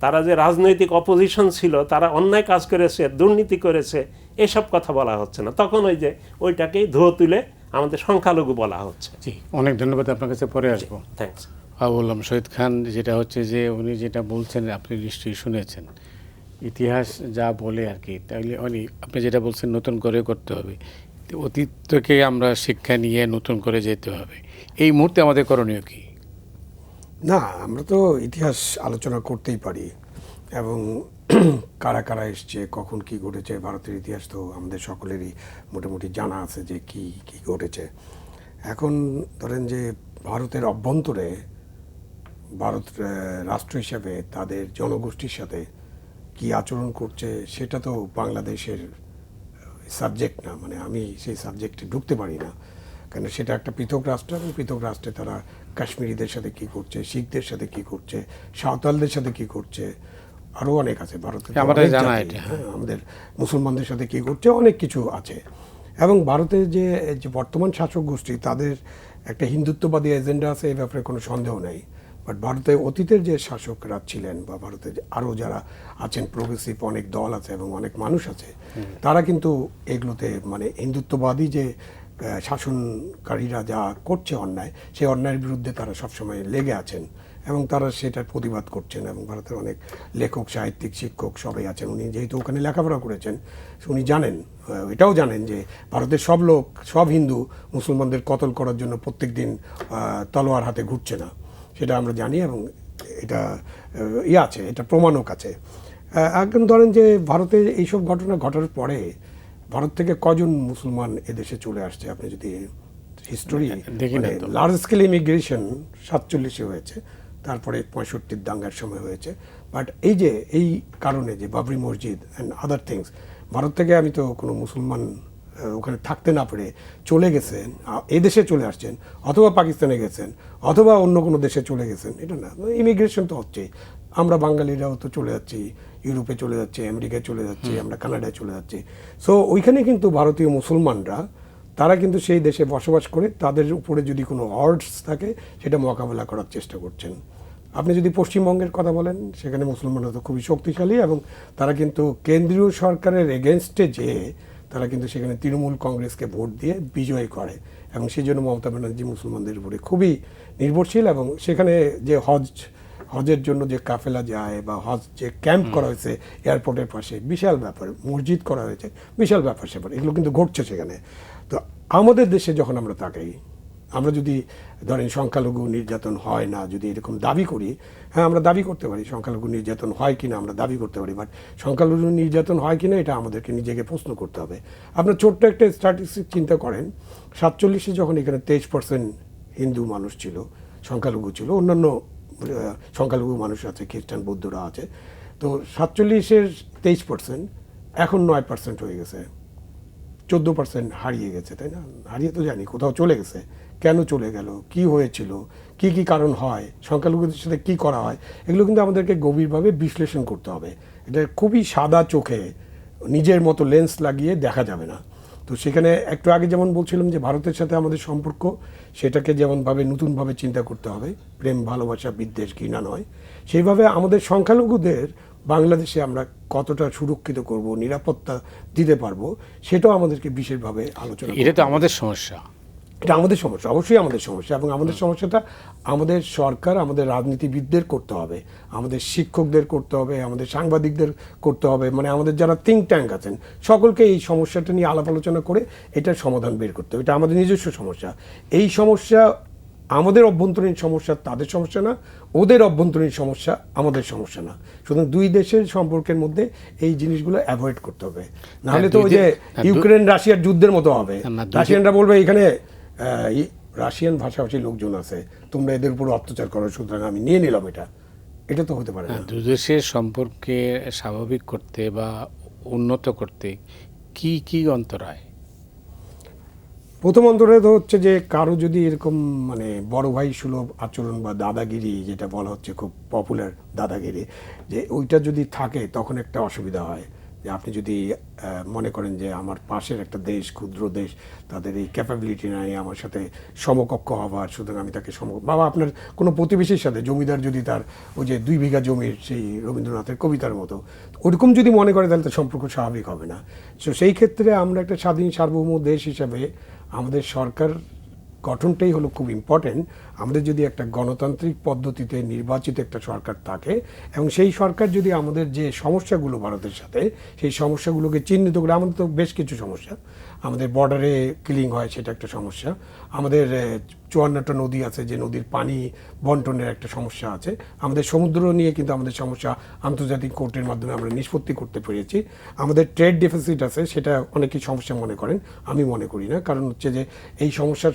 S2: তারা যে রাজনৈতিক অপোজিশন ছিল, তারা অন্যায় কাজ করেছে, দুর্নীতি করেছে, এসব কথা বলা হচ্ছে না, তখন ওই যে ওইটাকেই ধুয়ো তুলে আমাদের সংখ্যালঘু বলা হচ্ছে।
S1: জি, অনেক ধন্যবাদ, আপনার কাছে পরে আসবো।
S2: থ্যাংকস।
S1: বললাম শহীদ খান, যেটা হচ্ছে যে উনি যেটা বলছেন আপনি নিশ্চয়ই শুনেছেন, ইতিহাস যা বলে আর কি, তাহলে আপনি যেটা বলছেন নতুন করে করতে হবে, তো অতীত থেকে আমরা শিক্ষা নিয়ে নতুন করে যেতে হবে। এই মুহূর্তে আমাদের করণীয় কি?
S3: না, আমরা তো ইতিহাস আলোচনা করতেই পারি, এবং কারা কারা এসছে, কখন কি ঘটেছে, ভারতের ইতিহাস তো আমাদের সকলেরই মোটামুটি জানা আছে যে কি কি ঘটেছে। এখন ধরেন যে ভারতের অভ্যন্তরে ভারত রাষ্ট্র হিসাবে তাদের জনগোষ্ঠীর সাথে কি আচরণ করছে সেটা তো বাংলাদেশের সাবজেক্ট না, মানে আমি সেই সাবজেক্টে ঢুকতে পারি না, কেন সেটা একটা পৃথক রাষ্ট্র, এবং পৃথক রাষ্ট্রে তারা কাশ্মীরিদের সাথে কি করছে, শিখদের সাথে কি করছে, সাঁওতালদের সাথে কি করছে, আরও অনেক আছে ভারতের, আমাদের মুসলমানদের সাথে কি করছে, অনেক কিছু আছে। এবং ভারতের যে বর্তমান শাসক গোষ্ঠী তাদের একটা হিন্দুত্ববাদী এজেন্ডা আছে, এই ব্যাপারে কোনো সন্দেহ নেই। বাট ভারতের অতীতের যে শাসকরা ছিলেন বা ভারতের আরও যারা আছেন, প্রোগ্রেসিভ অনেক দল আছে এবং অনেক মানুষ আছে, তারা কিন্তু এগুলোতে মানে হিন্দুত্ববাদী যে শাসনকারীরা যা করছে অন্যায়, সেই অন্যায়ের বিরুদ্ধে তারা সবসময় লেগে আছেন এবং তারা সেটার প্রতিবাদ করছেন। এবং ভারতের অনেক লেখক, সাহিত্যিক, শিক্ষক সবাই আছেন। উনি যেহেতু ওখানে লেখাপড়া করেছেন, উনি জানেন, এটাও জানেন যে ভারতের সব লোক, সব হিন্দু মুসলমানদের কতল করার জন্য প্রত্যেক দিন তলোয়ার হাতে ঘুরছে না, সেটা আমরা জানি। এবং এটা আছে, এটা প্রমাণক আছে। একদম ধরেন যে ভারতে এইসব ঘটনা ঘটার পরে ভারত থেকে কজন মুসলমান এদেশে চলে আসছে, আপনি যদি হিস্টোরি মানে লার্জ স্কেল ইমিগ্রেশন 47-এ হয়েছে, তারপরে 65-র দাঙ্গার সময় হয়েছে। বাট এই কারণে যে বাবরি মসজিদ অ্যান্ড আদার থিংস, ভারত থেকে আমি তো কোনো মুসলমান ওখানে থাকতে না পেরে চলে গেছেন, এই দেশে চলে আসছেন, অথবা পাকিস্তানে গেছেন, অথবা অন্য কোনো দেশে চলে গেছেন, এটা না। ইমিগ্রেশন তো হচ্ছেই, আমরা বাঙালিরাও তো চলে যাচ্ছি, ইউরোপে চলে যাচ্ছি, আমেরিকায় চলে যাচ্ছি, আমরা কানাডায় চলে যাচ্ছি। সো ওইখানে কিন্তু ভারতীয় মুসলমানরা তারা কিন্তু সেই দেশে বসবাস করে, তাদের উপরে যদি কোনো অর্ডস থাকে সেটা মোকাবেলা করার চেষ্টা করছেন। আপনি যদি পশ্চিমবঙ্গের কথা বলেন, সেখানে মুসলমানরা তো খুবই শক্তিশালী, এবং তারা কিন্তু কেন্দ্রীয় সরকারের এগেনস্টে যেয়ে তারা কিন্তু সেখানে তৃণমূল কংগ্রেসকে ভোট দিয়ে বিজয় করে, এবং সেই জন্য মমতা ব্যানার্জি মুসলমানদের উপরে খুবই নির্ভরশীল। এবং সেখানে যে হজের জন্য যে কাফেলা যায় বা হজ যে ক্যাম্প করা হয়েছে এয়ারপোর্টের পাশে, বিশাল ব্যাপার, মসজিদ করা হয়েছে, বিশাল ব্যাপার স্যাপার, এগুলো কিন্তু ঘটছে সেখানে। তো আমাদের দেশে যখন আমরা তাকাই, আমরা যদি ধরেন সংখ্যালঘু নির্যাতন হয় না, যদি এরকম দাবি করি, হ্যাঁ আমরা দাবি করতে পারি সংখ্যালঘু নির্যাতন হয় কিনা, আমরা দাবি করতে পারি। বাট সংখ্যালঘু নির্যাতন হয় কিনা এটা আমাদেরকে নিজেকে প্রশ্ন করতে হবে। আপনার ছোট্ট একটা স্ট্যাটিস্টিক চিন্তা করেন, 47-এ যখন এখানে 23% হিন্দু মানুষ ছিল, সংখ্যালঘু ছিল, অন্যান্য সংখ্যালঘু মানুষ আছে, খ্রিস্টান, বৌদ্ধরা আছে, তো 47-এর 23% এখন 9% হয়ে গেছে, 14% হারিয়ে গেছে, তাই না? হারিয়ে তো জানি, কোথাও চলে গেছে। কেন চলে গেল, কি হয়েছিল, কি কি কারণ হয়, সংখ্যালঘুদের সাথে কি করা হয়, এগুলো কিন্তু আমাদেরকে গভীরভাবে বিশ্লেষণ করতে হবে। এটা খুবই সাদা চোখে নিজের মতো লেন্স লাগিয়ে দেখা যাবে না। তো সেখানে একটু আগে যেমন বলছিলাম যে ভারতের সাথে আমাদের সম্পর্ক, সেটাকে যেমনভাবে নতুনভাবে চিন্তা করতে হবে, প্রেম, ভালোবাসা, বিদ্বেষ, ঘৃণা নয়, সেইভাবে আমাদের সংখ্যালঘুদের বাংলাদেশে আমরা কতটা সুরক্ষিত করব, নিরাপত্তা দিতে পারবো, সেটাও আমাদেরকে বিশেষভাবে আলোচনা।
S1: এটা তো আমাদের সমস্যা,
S3: এটা আমাদের সমস্যা, অবশ্যই আমাদের সমস্যা, এবং আমাদের সমস্যাটা আমাদের সরকার, আমাদের রাজনীতিবিদদের করতে হবে, আমাদের শিক্ষকদের করতে হবে, আমাদের সাংবাদিকদের করতে হবে, মানে আমাদের যারা থিঙ্ক ট্যাঙ্ক আছেন সকলকে এই সমস্যাটা নিয়ে আলাপ আলোচনা করে এটার সমাধান বের করতে হবে। এটা আমাদের নিজস্ব সমস্যা। এই সমস্যা আমাদের অভ্যন্তরীণ সমস্যা, তাদের সমস্যা না, ওদের অভ্যন্তরীণ সমস্যা আমাদের সমস্যা না। সুতরাং দুই দেশের সম্পর্কের মধ্যে এই জিনিসগুলো অ্যাভয়েড করতে হবে, নাহলে তো ওই যে ইউক্রেন রাশিয়ার যুদ্ধের মতো হবে। রাশিয়ানরা বলবে এখানে রাশিয়ান ভাষাভাষী লোকজন আছে, তোমরা এদের উপর অত্যাচার করো, সুতরাং আমি নিয়ে নিলাম। এটা তো হতে পারে না।
S1: দুই দেশের সম্পর্কে স্বাভাবিক করতে বা উন্নত করতে কি কি অন্তরায়?
S3: প্রথম অন্তরায় তো হচ্ছে যে কারো যদি এরকম মানে বড় ভাই সুলভ আচরণ বা দাদাগিরি, যেটা বলা হচ্ছে খুব পপুলার দাদাগিরি, যে ওইটা যদি থাকে তখন একটা অসুবিধা হয়। যে আপনি যদি মনে করেন যে আমার পাশের একটা দেশ, ক্ষুদ্র দেশ, তাদের এই ক্যাপাবিলিটি নাই আমার সাথে সমকক্ষ হবার, সুতরাং আমি তাকে বাবা আপনার কোনো প্রতিবেশীর সাথে জমিদার যদি তার ওই যে 2 বিঘা জমির, সেই রবীন্দ্রনাথের কবিতার মতো ওরকম যদি মনে করে, তাহলে তো সম্পর্ক স্বাভাবিক হবে না। সো সেই ক্ষেত্রে আমরা একটা স্বাধীন সার্বভৌম দেশ হিসাবে আমাদের সরকার গঠনটাই হলো খুব ইম্পর্টেন্ট। আমাদের যদি একটা গণতান্ত্রিক পদ্ধতিতে নির্বাচিত একটা সরকার থাকে, এবং সেই সরকার যদি আমাদের যে সমস্যাগুলো ভারতের সাথে, সেই সমস্যাগুলোকে চিহ্নিত করে, আমাদের তো বেশ কিছু সমস্যা, আমাদের বর্ডারে কিলিং হয় সেটা একটা সমস্যা, আমাদের 54টা নদী আছে, যে নদীর পানি বন্টনের একটা সমস্যা আছে, আমাদের সমুদ্র নিয়ে কিন্তু আমাদের সমস্যা আন্তর্জাতিক কোর্টের মাধ্যমে আমরা নিষ্পত্তি করতে পেরেছি, আমাদের ট্রেড ডেফিসিট আছে, সেটা অনেকেই সমস্যা মনে করেন, আমি মনে করি না। কারণ হচ্ছে যে এই সমস্যার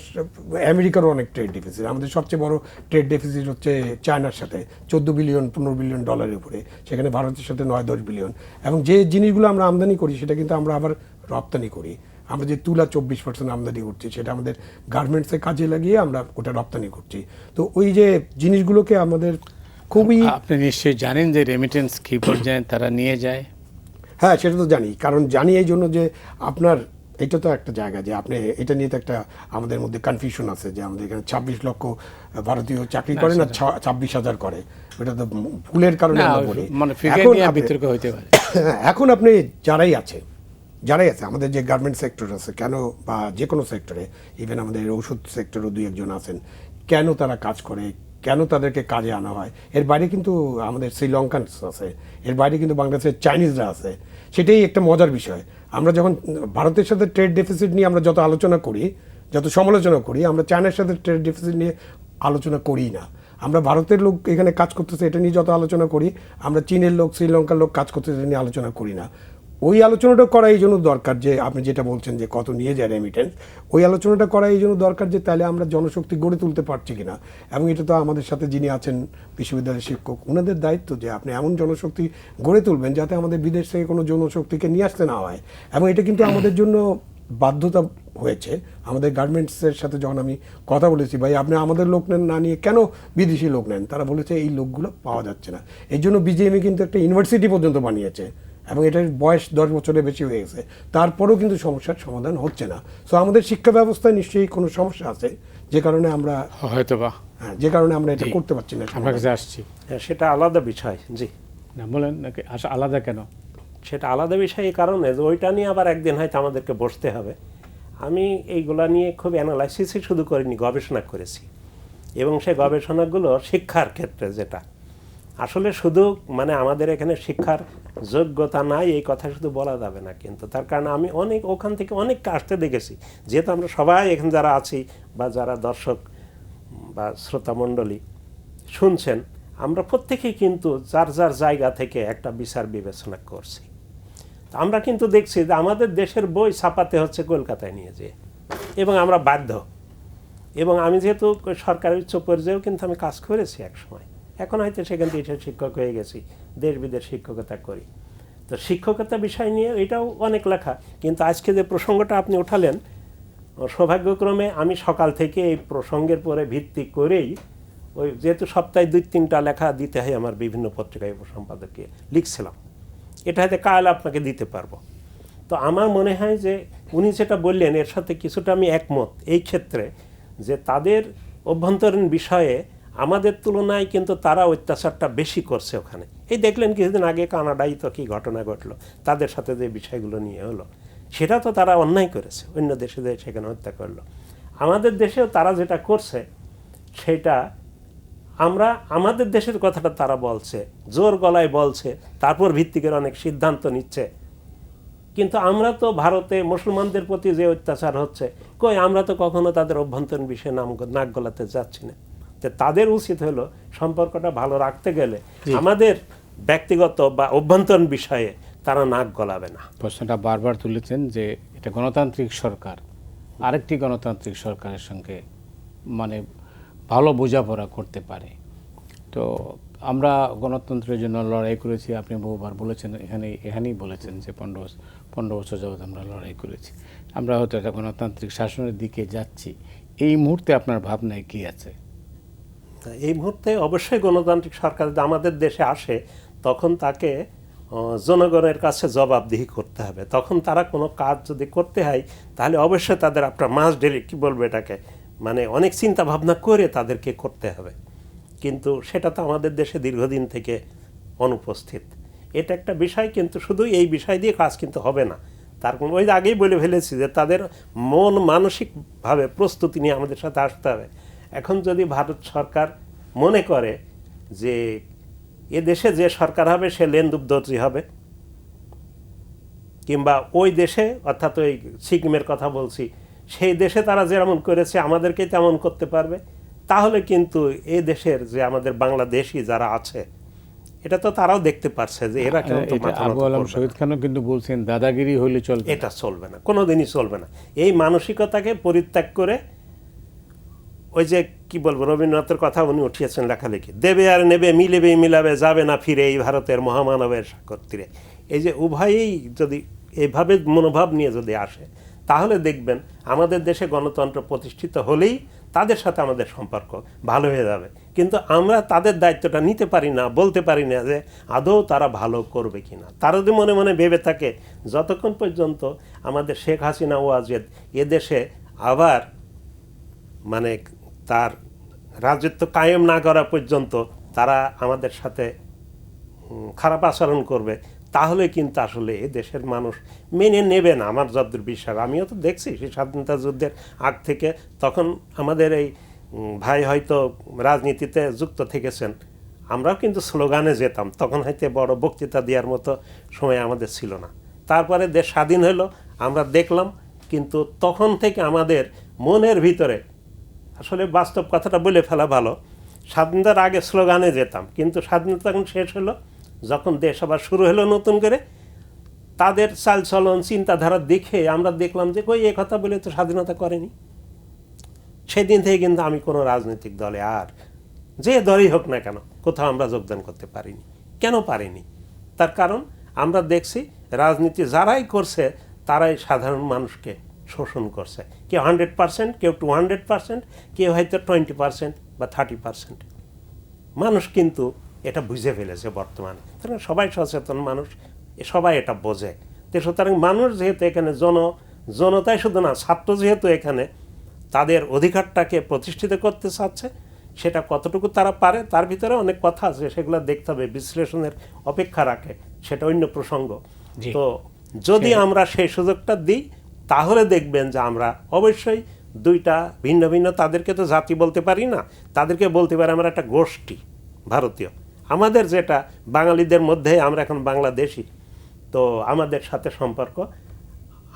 S3: আমেরিকারও অনেক ট্রেড ডেফিসিট, আমাদের সবচেয়ে বড় ট্রেড ডেফিসিট হচ্ছে চায়নার সাথে 14 বিলিয়ন 15 বিলিয়ন ডলারের উপরে, সেখানে ভারতের সাথে 9-10 বিলিয়ন। এবং যে জিনিসগুলো আমরা আমদানি করি সেটা কিন্তু আমরা আবার রপ্তানি করি। আমরা যে তুলা 24% আমদানি করছি, সেটা আমাদের গার্মেন্টসে কাজে লাগিয়ে আমরা ওটা রপ্তানি করছি। তো ওই যে জিনিসগুলোকে আমাদের খুবই,
S1: আপনি নিশ্চয়ই জানেন যে রেমিটেন্স কি পর্যায়ে তারা নিয়ে যায়।
S3: হ্যাঁ সেটা তো জানি, কারণ জানি এই জন্য যে আপনার এটা তো একটা জায়গা যে আপনি এটা নিয়ে তো একটা আমাদের মধ্যে কনফিউশন আছে যে আমাদের এখানে 26 লক্ষ ভারতীয় চাকরি করে না 26,000 করে, ওটা তো ভুলের কারণে আমরা বলি।
S1: বিতর্ক হইতে পারে।
S3: এখন আপনি যারাই আছে আমাদের যে গার্মেন্ট সেক্টর আছে কেন, বা যে কোনো সেক্টরে, ইভেন আমাদের ওষুধ সেক্টরও 2-1 আছেন, কেন তারা কাজ করে, কেন তাদেরকে কাজে আনা হয়, এর বাইরে কিন্তু আমাদের শ্রীলঙ্কান আছে, এর বাইরে কিন্তু বাংলাদেশের চাইনিজরা আছে। সেটাই একটা মজার বিষয়। আমরা যখন ভারতের সাথে ট্রেড ডেফিসিট নিয়ে আমরা যত আলোচনা করি, যত সমালোচনা করি, আমরা চায়নার সাথে ট্রেড ডেফিসিট নিয়ে আলোচনা করি না। আমরা ভারতের লোক এখানে কাজ করতেছে এটা নিয়ে যত আলোচনা করি, আমরা চীনের লোক, শ্রীলঙ্কার লোক কাজ করতেছে এটা নিয়ে আলোচনা করি না। ওই আলোচনাটা করা এই জন্য দরকার যে আপনি যেটা বলছেন যে কত নিয়ে যায় রেমিটেন্স, ওই আলোচনাটা করা এই জন্য দরকার যে তাহলে আমরা জনশক্তি গড়ে তুলতে পারছি কিনা। এবং এটা তো আমাদের সাথে যিনি আছেন বিশ্ববিদ্যালয়ের শিক্ষক, ওনাদের দায়িত্ব যে আপনি এমন জনশক্তি গড়ে তুলবেন যাতে আমাদের বিদেশ থেকে কোনো জনশক্তিকে নিয়ে আসতে না হয়। এবং এটা কিন্তু আমাদের জন্য বাধ্যতা হয়েছে। আমাদের গার্মেন্টসের সাথে যখন আমি কথা বলেছি, ভাই আপনি আমাদের লোক নেন না নিয়ে কেন বিদেশি লোক নেন, তারা বলেছে এই লোকগুলো পাওয়া যাচ্ছে না। এই জন্য বিজিএমই কিন্তু একটা ইউনিভার্সিটি পর্যন্ত বানিয়েছে, এবং এটার বয়স 10 বছরের বেশি হয়ে গেছে, তারপরেও কিন্তু সমস্যার সমাধান হচ্ছে না। সো আমাদের শিক্ষা ব্যবস্থায় নিশ্চয়ই কোনো সমস্যা আছে, যে কারণে আমরা
S1: হয়তোবা
S3: এটা করতে পারছি না।
S1: আপনার কাছে আসছি,
S2: সেটা আলাদা বিষয়। জি
S1: না বলেন নাকি আলাদা কেন?
S2: সেটা আলাদা বিষয় এই কারণে যে ওইটা নিয়ে আবার একদিন হয়তো আমাদেরকে বসতে হবে। আমি এইগুলা নিয়ে খুব অ্যানালাইসিসই শুধু করিনি, গবেষণা করেছি, এবং সেই গবেষণাগুলো শিক্ষার ক্ষেত্রে, যেটা আসলে শুধু মানে আমাদের এখানে শিক্ষার যোগ্যতা নাই এই কথা শুধু বলা যাবে না, কিন্তু তার কারণে আমি ওখান থেকে অনেককে আসতে দেখেছি। যেহেতু আমরা সবাই এখানে যারা আছি বা যারা দর্শক বা শ্রোতামণ্ডলী শুনছেন, আমরা প্রত্যেকেই কিন্তু যার যার জায়গা থেকে একটা বিচার বিবেচনা করছি। আমরা কিন্তু দেখছি যে আমাদের দেশের বই ছাপাতে হচ্ছে কলকাতায় নিয়ে যেয়ে, এবং আমরা বাধ্য। এবং আমি যেহেতু সরকারি উচ্চ পর্যায়েও কিন্তু আমি কাজ করেছি এক সময়, এখন হয়তো সেখান থেকে শিক্ষক হয়ে গেছি, দেশ বিদেশ শিক্ষকতা করি। তো শিক্ষকতা বিষয় নিয়ে এটাও অনেক লেখা। কিন্তু আজকে যে প্রসঙ্গটা আপনি উঠালেন, সৌভাগ্যক্রমে আমি সকাল থেকে এই প্রসঙ্গের পরে ভিত্তি করেই ওই যেহেতু সপ্তাহে 2-3টা লেখা দিতে হয় আমার বিভিন্ন পত্রিকায় উপসম্পাদককে, লিখছিলাম। এটা হয়তো কাল আপনাকে দিতে পারবো। তো আমার মনে হয় যে উনি যেটা বললেন এর সাথে কিছুটা আমি একমত এই ক্ষেত্রে, যে তাদের অভ্যন্তরীণ বিষয়ে আমাদের তুলনায় কিন্তু তারা অত্যাচারটা বেশি করছে ওখানে। এই দেখলেন কিছুদিন আগে কানাডায় তো কী ঘটনা ঘটলো, তাদের সাথে যে বিষয়গুলো নিয়ে হলো, সেটা তো তারা অন্যায় করেছে, অন্য দেশে সেখানে হত্যা করলো। আমাদের দেশেও তারা যেটা করছে সেটা আমরা আমাদের দেশের কথাটা তারা বলছে, জোর গলায় বলছে, তারপর ভিত্তি করে অনেক সিদ্ধান্ত নিচ্ছে। কিন্তু আমরা তো ভারতে মুসলমানদের প্রতি যে অত্যাচার হচ্ছে, কই আমরা তো কখনো তাদের অভ্যন্তরীণ বিষয়ে নাক গলাতে যাচ্ছি না। তো তাদের উচিত হলো সম্পর্কটা ভালো রাখতে গেলে আমাদের ব্যক্তিগত বা অভ্যন্তরীণ বিষয়ে তারা নাক গলাবে না।
S1: প্রশ্নটা বারবার তুলেছেন যে এটা গণতান্ত্রিক সরকার আরেকটি গণতান্ত্রিক সরকারের সঙ্গে মানে ভালো বোঝাপড়া করতে পারে। তো আমরা গণতন্ত্রের জন্য লড়াই করেছি, আপনি বহুবার বলেছেন, এখানেই বলেছেন যে 15 বছর যাবৎ আমরা লড়াই করেছি। আমরা হয়তো একটা গণতান্ত্রিক শাসনের দিকে যাচ্ছি। এই মুহূর্তে আপনার ভাবনায় কি আছে?
S2: এই মুহূর্তে অবশ্যই গণতান্ত্রিক সরকার যদি আমাদের দেশে আসে তখন তাকে জনগণের কাছে জবাবদিহি করতে হবে। তখন তারা কোনো কাজ যদি করতে হয় তাহলে অবশ্যই তাদের আপনার মাস ডেলি কী বলবো এটাকে, মানে অনেক চিন্তা ভাবনা করে তাদেরকে করতে হবে। কিন্তু সেটা তো আমাদের দেশে দীর্ঘদিন থেকে অনুপস্থিত। এটা একটা বিষয়, কিন্তু শুধু এই বিষয় দিয়ে কাজ কিন্তু হবে না। তার ওই আগেই বলে ফেলেছি যে তাদের মন মানসিকভাবে প্রস্তুতি নিয়ে আমাদের সাথে আসতে হবে। এখন যদি ভারত সরকার মনে করে যে এ দেশে যে সরকার হবে সে লেনদুপদর্জি হবে, কিংবা ওই দেশে অর্থাৎ ওই সিকিমের কথা বলছি, সেই দেশে তারা যেমন করেছে আমাদেরকে তেমন করতে পারবে, তাহলে কিন্তু এই দেশের যে আমাদের বাংলাদেশি যারা আছে এটা তো তারাও দেখতে পারছে যে এরা কিন্তু
S1: আবু আলম শহীদ খানও কিন্তু বলছেন দাদাগিরি হলে চলবে,
S2: এটা চলবে না, কোনোদিনই চলবে না। এই মানসিকতাকে পরিত্যাগ করে ওই যে কি বলবো, রবীন্দ্রনাথের কথা উনি উঠিয়েছেন লেখালেখি, দেবে আর নেবে, মিলেবে মিলাবে, যাবে না ফিরে এই ভারতের মহামানবের সাগর তীরে। এই যে উভয়েই যদি এইভাবে মনোভাব নিয়ে যদি আসে তাহলে দেখবেন আমাদের দেশে গণতন্ত্র প্রতিষ্ঠিত হলেই তাদের সাথে আমাদের সম্পর্ক ভালো হয়ে যাবে। কিন্তু আমরা তাদের দায়িত্বটা নিতে পারি না, বলতে পারি না যে আদৌ তারা ভালো করবে কিনা। তারা যদি মনে মনে ভেবে থাকে যতক্ষণ পর্যন্ত আমাদের শেখ হাসিনা ওয়াজেদ এদেশে আবার মানে তার রাজত্ব কায়েম না করা পর্যন্ত তারা আমাদের সাথে খারাপ আচরণ করবে, তাহলে কিন্তু আসলে এ দেশের মানুষ মেনে নেবে না আমার যতদূর বিশ্বাস। আমিও তো দেখছি সেই স্বাধীনতা যুদ্ধের আগ থেকে, তখন আমাদের এই ভাই হয়তো রাজনীতিতে যুক্ত থেকেছেন, আমরাও কিন্তু স্লোগানে যেতাম, তখন হয়তো বড় বক্তৃতা দেওয়ার মতো সময় আমাদের ছিল না। তারপরে দেশ স্বাধীন হলো, আমরা দেখলাম, কিন্তু তখন থেকে আমাদের মনের ভিতরে আসলে বাস্তব কথাটা বলে ফেলা ভালো, স্বাধীনতার আগে স্লোগানে যেতাম, কিন্তু স্বাধীনতা যখন শেষ হলো, যখন দেশ আবার শুরু হলো নতুন করে, তাদের চালচলন চিন্তাধারা দেখে আমরা দেখলাম যে কই এ কথা বলে তো স্বাধীনতা করেনি। সেদিন থেকে কিন্তু আমি কোনো রাজনৈতিক দলে আর যে দলই হোক না কেন কোথাও আমরা যোগদান করতে পারিনি। কেন পারিনি? তার কারণ আমরা দেখছি রাজনীতি যারাই করছে তারাই সাধারণ মানুষকে শোষণ করছে। কেউ 100%, কেউ 200%, কেউ হয়তো 20% বা 30%। মানুষ কিন্তু এটা বুঝে ফেলেছে বর্তমানে, সুতরাং সবাই সচেতন মানুষ, সবাই এটা বোঝে। তো সুতরাং মানুষ যেহেতু এখানে জনতাই শুধু না, ছাত্র যেহেতু এখানে তাদের অধিকারটাকে প্রতিষ্ঠিত করতে চাচ্ছে, সেটা কতটুকু তারা পারে তার ভিতরে অনেক কথা আছে, সেগুলো দেখতে হবে, বিশ্লেষণের অপেক্ষা রাখে, সেটা অন্য প্রসঙ্গ। তো যদি আমরা সেই সুযোগটা দিই তাহলে দেখবেন যে আমরা অবশ্যই দুইটা ভিন্ন ভিন্ন, তাদেরকে তো জাতি বলতে পারি না, তাদেরকে বলতে পারি আমরা একটা গোষ্ঠী ভারতীয়। আমাদের যেটা বাঙালিদের মধ্যে আমরা এখন বাংলাদেশি, তো আমাদের সাথে সম্পর্ক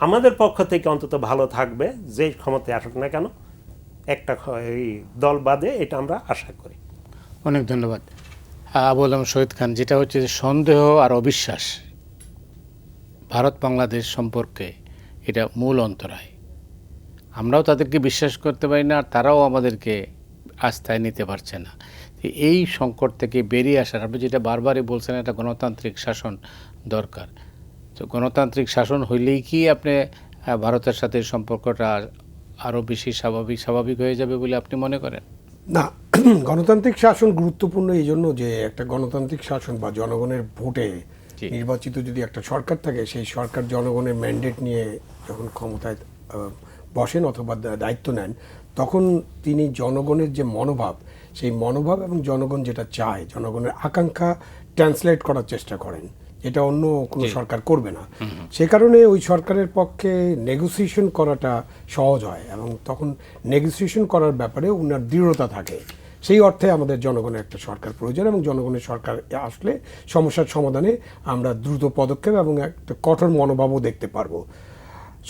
S2: আমাদের পক্ষ থেকে অন্তত ভালো থাকবে, যে ক্ষমতায় আসুক না কেন, একটা এই দল বাদে, এটা আমরা আশা করি।
S1: অনেক ধন্যবাদ আবু আলম শহীদ খান। যেটা হচ্ছে যে সন্দেহ আর অবিশ্বাস ভারত বাংলাদেশ সম্পর্কে এটা মূল অন্তরায়। আমরাও তাদেরকে বিশ্বাস করতে পারি না, আর তারাও আমাদেরকে আস্থায় নিতে পারছে না। এই সংকট থেকে বেরিয়ে আসার, আপনি যেটা বারবারই বলছেন, একটা গণতান্ত্রিক শাসন দরকার। তো গণতান্ত্রিক শাসন হইলেই কি আপনি ভারতের সাথে সম্পর্কটা আরও বেশি স্বাভাবিক হয়ে যাবে বলে আপনি মনে করেন?
S3: না, গণতান্ত্রিক শাসন গুরুত্বপূর্ণ এই জন্য যে একটা গণতান্ত্রিক শাসন বা জনগণের ভোটে নির্বাচিত যদি একটা সরকার থাকে, সেই সরকার জনগণের ম্যান্ডেট নিয়ে যখন ক্ষমতায় বসেন অথবা দায়িত্ব নেন, তখন তিনি জনগণের যে মনোভাব, সেই মনোভাব এবং জনগণ যেটা চায়, জনগণের আকাঙ্ক্ষা ট্রান্সলেট করার চেষ্টা করেন। যেটা অন্য কোনো সরকার করবে না। সে কারণে ওই সরকারের পক্ষে নেগোসিয়েশন করাটা সহজ হয় এবং তখন নেগোসিয়েশন করার ব্যাপারে উনার দৃঢ়তা থাকে। সেই অর্থে আমাদের জনগণের একটা সরকার প্রয়োজন এবং জনগণের সরকার আসলে সমস্যার সমাধানে আমরা দ্রুত পদক্ষেপ এবং একটা কঠোর মনোভাবও দেখতে পারবো।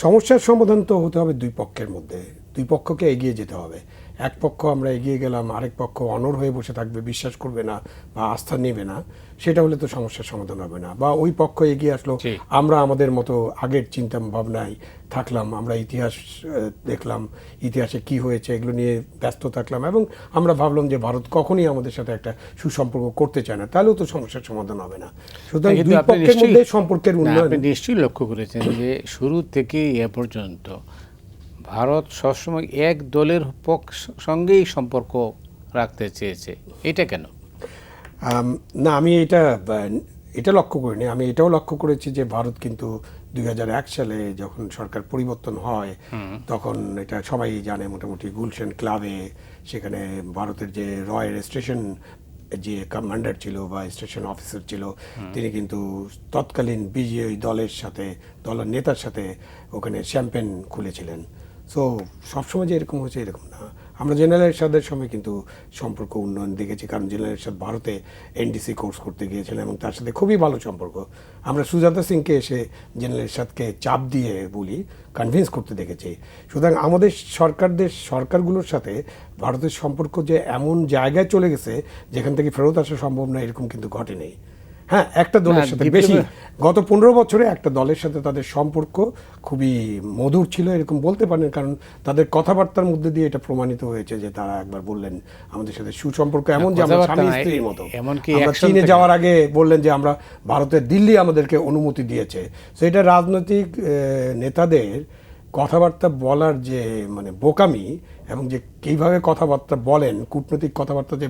S3: সমস্যার সমাধান তো হতে হবে দুই পক্ষের মধ্যে, দুই পক্ষকে এগিয়ে যেতে হবে। এক পক্ষ আমরা এগিয়ে গেলাম, আরেক পক্ষ অনড় হয়ে বসে থাকবে, বিশ্বাস করবে না বা আস্থা নেবে না, সেটা হলে তো সমস্যার সমাধান হবে না। বা ওই পক্ষ এগিয়ে আসলো, আমরা আমাদের মতো আগের চিন্তা ভাবনায় থাকলাম, আমরা ইতিহাস দেখলাম, ইতিহাসে কি হয়েছে এগুলো নিয়ে ব্যস্ত থাকলাম এবং আমরা ভাবলাম যে ভারত কখনই আমাদের সাথে একটা সুসম্পর্ক করতে চায় না, তাহলেও তো সমস্যার সমাধান হবে না। সুতরাং দুই পক্ষের মধ্যে সম্পর্কের উন্নয়ন।
S1: আপনি নিশ্চয়ই লক্ষ্য করেছেন যে শুরু থেকেই এ পর্যন্ত ভারত সবসময় এক দলের সঙ্গেই সম্পর্ক রাখতে চেয়েছে, এটা কেন?
S3: না, আমি এটা লক্ষ্য করিনি। আমি এটাও লক্ষ্য করেছি যে ভারত কিন্তু 2001 সালে যখন সরকার পরিবর্তন হয় তখন এটা সবাই জানে, মোটামুটি গুলশান ক্লাবে সেখানে ভারতের যে রয়ের স্টেশন যে কমান্ডার ছিল বা স্টেশন অফিসার ছিল, তিনি কিন্তু তৎকালীন বিজয়ী দলের নেতার সাথে ওখানে শ্যাম্পেন খুলেছিলেন। সো সবসময় যে এরকম হয়েছে এরকম না। আমরা জেনারেল এরশাদের সময় কিন্তু সম্পর্ক উন্নয়ন দেখেছি, কারণ জেনারেল এরশাদ ভারতে এনডিসি কোর্স করতে গিয়েছিলেন এবং তার সাথে খুবই ভালো সম্পর্ক। আমরা সুজাতা সিংকে এসে জেনারেল এরশাদকে চাপ দিয়ে কনভিন্স করতে দেখেছি। সুতরাং আমাদের সরকারগুলোর সাথে ভারতের সম্পর্ক যে এমন জায়গায় চলে গেছে যেখান থেকে ফেরত আসা সম্ভব না, এরকম কিন্তু ঘটেনি। হ্যাঁ, একটা দলের সাথে বেশি, গত 15 বছরে একটা দলের সাথে তাদের সম্পর্ক খুবই মধুর ছিল, এরকম বলতে পারেন। কারণ তাদের কথাবার্তার মধ্যে দিয়ে এটা প্রমাণিত হয়েছে যে তারা একবার বললেন আমাদের সাথে সুসম্পর্ক এমন যে আমরা স্বামী স্ত্রীর মতো। আমরা চীনে যাওয়ার আগে বললেন যে আমরা ভারতের দিল্লি আমাদেরকে অনুমতি দিয়েছে। তো এটা রাজনৈতিক নেতাদের কথাবার্তা বলার যে বোকামি এবং যে কীভাবে কথাবার্তা বলেন, কূটনৈতিক কথাবার্তা যে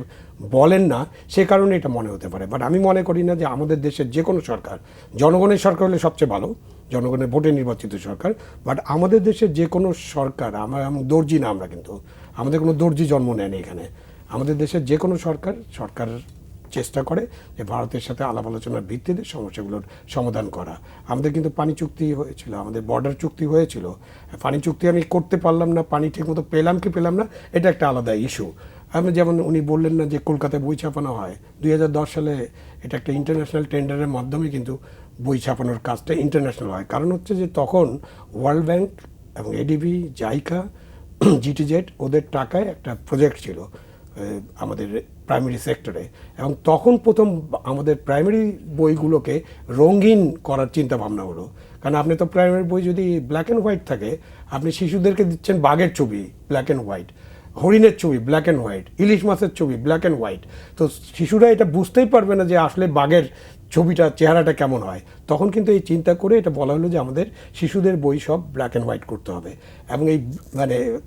S3: বলেন না, সে কারণে এটা মনে হতে পারে। বাট আমি মনে করি না যে আমাদের দেশের যে কোনো সরকার, জনগণের সরকার হলে সবচেয়ে ভালো, জনগণের ভোটে নির্বাচিত সরকার। বাট আমাদের দেশের যে কোনো সরকার, আমরা দর্জি না, আমরা কিন্তু আমাদের কোনো দর্জি জন্ম নেয়নি এখানে। আমাদের দেশের যে কোনো সরকার চেষ্টা করে যে ভারতের সাথে আলাপ আলোচনার ভিত্তিতে সমস্যাগুলোর সমাধান করা। আমাদের কিন্তু পানি চুক্তি হয়েছিল, আমাদের বর্ডার চুক্তি হয়েছিল। পানি চুক্তি আমি করতে পারলাম না, পানি ঠিকমতো পেলাম কি পেলাম না, এটা একটা আলাদা ইস্যু। আমি যেমন উনি বললেন না যে কলকাতায় বই ছাপানো হয়, 2010 সালে এটা একটা ইন্টারন্যাশনাল টেন্ডারের মাধ্যমে কিন্তু বই ছাপানোর কাজটা ইন্টারন্যাশনাল হয়। কারণ হচ্ছে যে তখন ওয়ার্ল্ড ব্যাংক এবং এডিবি, জাইকা, জিটিজেড ওদের টাকায় একটা প্রজেক্ট ছিল আমাদের প্রাইমারি সেক্টরে, এবং তখন প্রথম আমাদের প্রাইমারি বইগুলোকে রঙিন করার চিন্তা ভাবনা হলো। কারণ আপনি তো প্রাইমারি বই যদি ব্ল্যাক অ্যান্ড হোয়াইট থাকে, আপনি শিশুদেরকে দিচ্ছেন বাঘের ছবি ব্ল্যাক অ্যান্ড হোয়াইট, হরিণের ছবি ব্ল্যাক অ্যান্ড হোয়াইট, ইলিশ মাছের ছবি ব্ল্যাক অ্যান্ড হোয়াইট। তো শিশুরা এটা বুঝতেই পারবে না যে আসলে বাঘের ছবিটা, চেহারাটা কেমন হয়। তখন কিন্তু এই চিন্তা করে এটা বলা হলো যে আমাদের শিশুদের বই সব ব্ল্যাক অ্যান্ড হোয়াইট করতে হবে এবং এই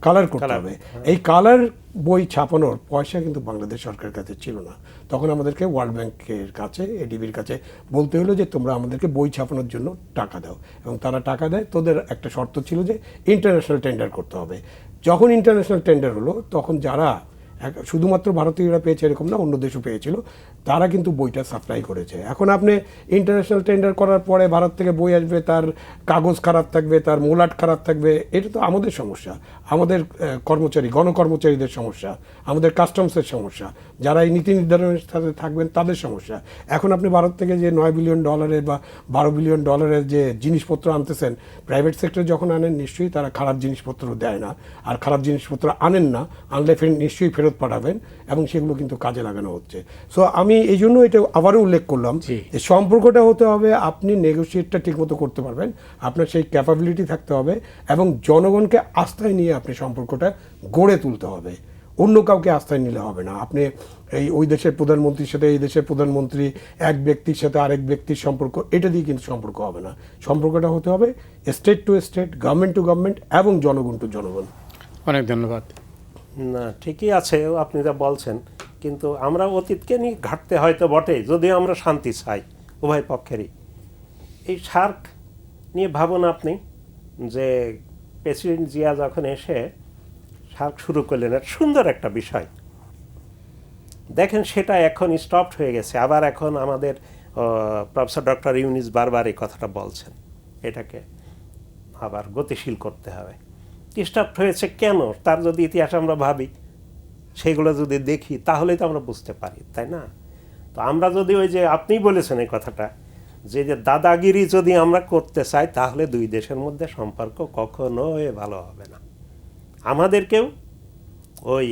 S3: কালার করতে হবে। এই কালার বই ছাপানোর পয়সা কিন্তু বাংলাদেশ সরকারের কাছে ছিল না। তখন আমাদেরকে ওয়ার্ল্ড ব্যাংকের কাছে, এডিবির কাছে বলতে হলো যে তোমরা আমাদেরকে বই ছাপানোর জন্য টাকা দাও, এবং তারা টাকা দেয়। তোদের একটা শর্ত ছিল যে ইন্টারন্যাশনাল টেন্ডার করতে হবে। যখন ইন্টারন্যাশনাল টেন্ডার হলো তখন যারা শুধুমাত্র ভারতীয়রা পেয়েছে এরকম না, অন্য দেশও পেয়েছিল, তারা কিন্তু বইটা সাপ্লাই করেছে। এখন আপনি ইন্টারন্যাশনাল টেন্ডার করার পরে ভারত থেকে বই আসবে, তার কাগজ খারাপ থাকবে, তার মোলাট খারাপ থাকবে, এটা তো আমাদের সমস্যা, আমাদের গণকর্মচারীদের সমস্যা, আমাদের কাস্টমসের সমস্যা, যারা এই নীতি নির্ধারণের সাথে থাকবেন তাদের সমস্যা। এখন আপনি ভারত থেকে যে $9 বিলিয়ন বা $12 বিলিয়ন যে জিনিসপত্র আনতেছেন, প্রাইভেট সেক্টর যখন আনেন নিশ্চয়ই তারা খারাপ জিনিসপত্র দেয় না, আর খারাপ জিনিসপত্র আনেন না, আনলে নিশ্চয়ই ফেরত পাঠাবেন, এবং সেগুলো কিন্তু কাজে লাগানো হচ্ছে। সো আমি এই জন্য এটা আবারও উল্লেখ করলাম যে সম্পর্কটা হতে হবে, আপনি নেগোসিয়েটটা ঠিকমতো করতে পারবেন, আপনার সেই ক্যাপাবিলিটি থাকতে হবে, এবং জনগণকে আস্থায় নিয়ে আপনি সম্পর্কটা গড়ে তুলতে হবে। অন্য কাউকে আস্থায় নিলে হবে না। আপনি ওই দেশের প্রধানমন্ত্রীর সাথে এই দেশের প্রধানমন্ত্রী, এক ব্যক্তির সাথে আরেক ব্যক্তির সম্পর্ক, এটা দিয়ে কিন্তু সম্পর্ক হবে না। সম্পর্কটা হতে হবে state to state, government to government, এবং জনগণ টু জনগণ।
S1: অনেক ধন্যবাদ।
S2: না, ঠিকই আছে আপনি যা বলছেন, কিন্তু আমরা অতীতকে নিয়ে ঘাটতে হয়তো বটে, যদিও আমরা শান্তি চাই উভয় পক্ষেরই। এই সার্ক নিয়ে ভাবুন আপনি, যে প্রেসিডেন্ট জিয়া যখন এসে সার্ক শুরু করলেন, এটা সুন্দর একটা বিষয়। দেখেন সেটা এখন স্টপড হয়ে গেছে। আবার এখন আমাদের প্রফেসর ডক্টর ইউনিস বারবার এই কথাটা বলছেন, এটাকে আবার গতিশীল করতে হবে। ডিস্টার্ব হয়েছে কেন, তার যদি ইতিহাস আমরা ভাবি, সেগুলো যদি দেখি, তাহলেই তো আমরা বুঝতে পারি, তাই না? তো আমরা যদি ওই যে আপনিই বলেছেন এই কথাটা, যে দাদাগিরি যদি আমরা করতে চাই, তাহলে দুই দেশের মধ্যে সম্পর্ক কখনোই ভালো হবে না। আমাদেরকেও ওই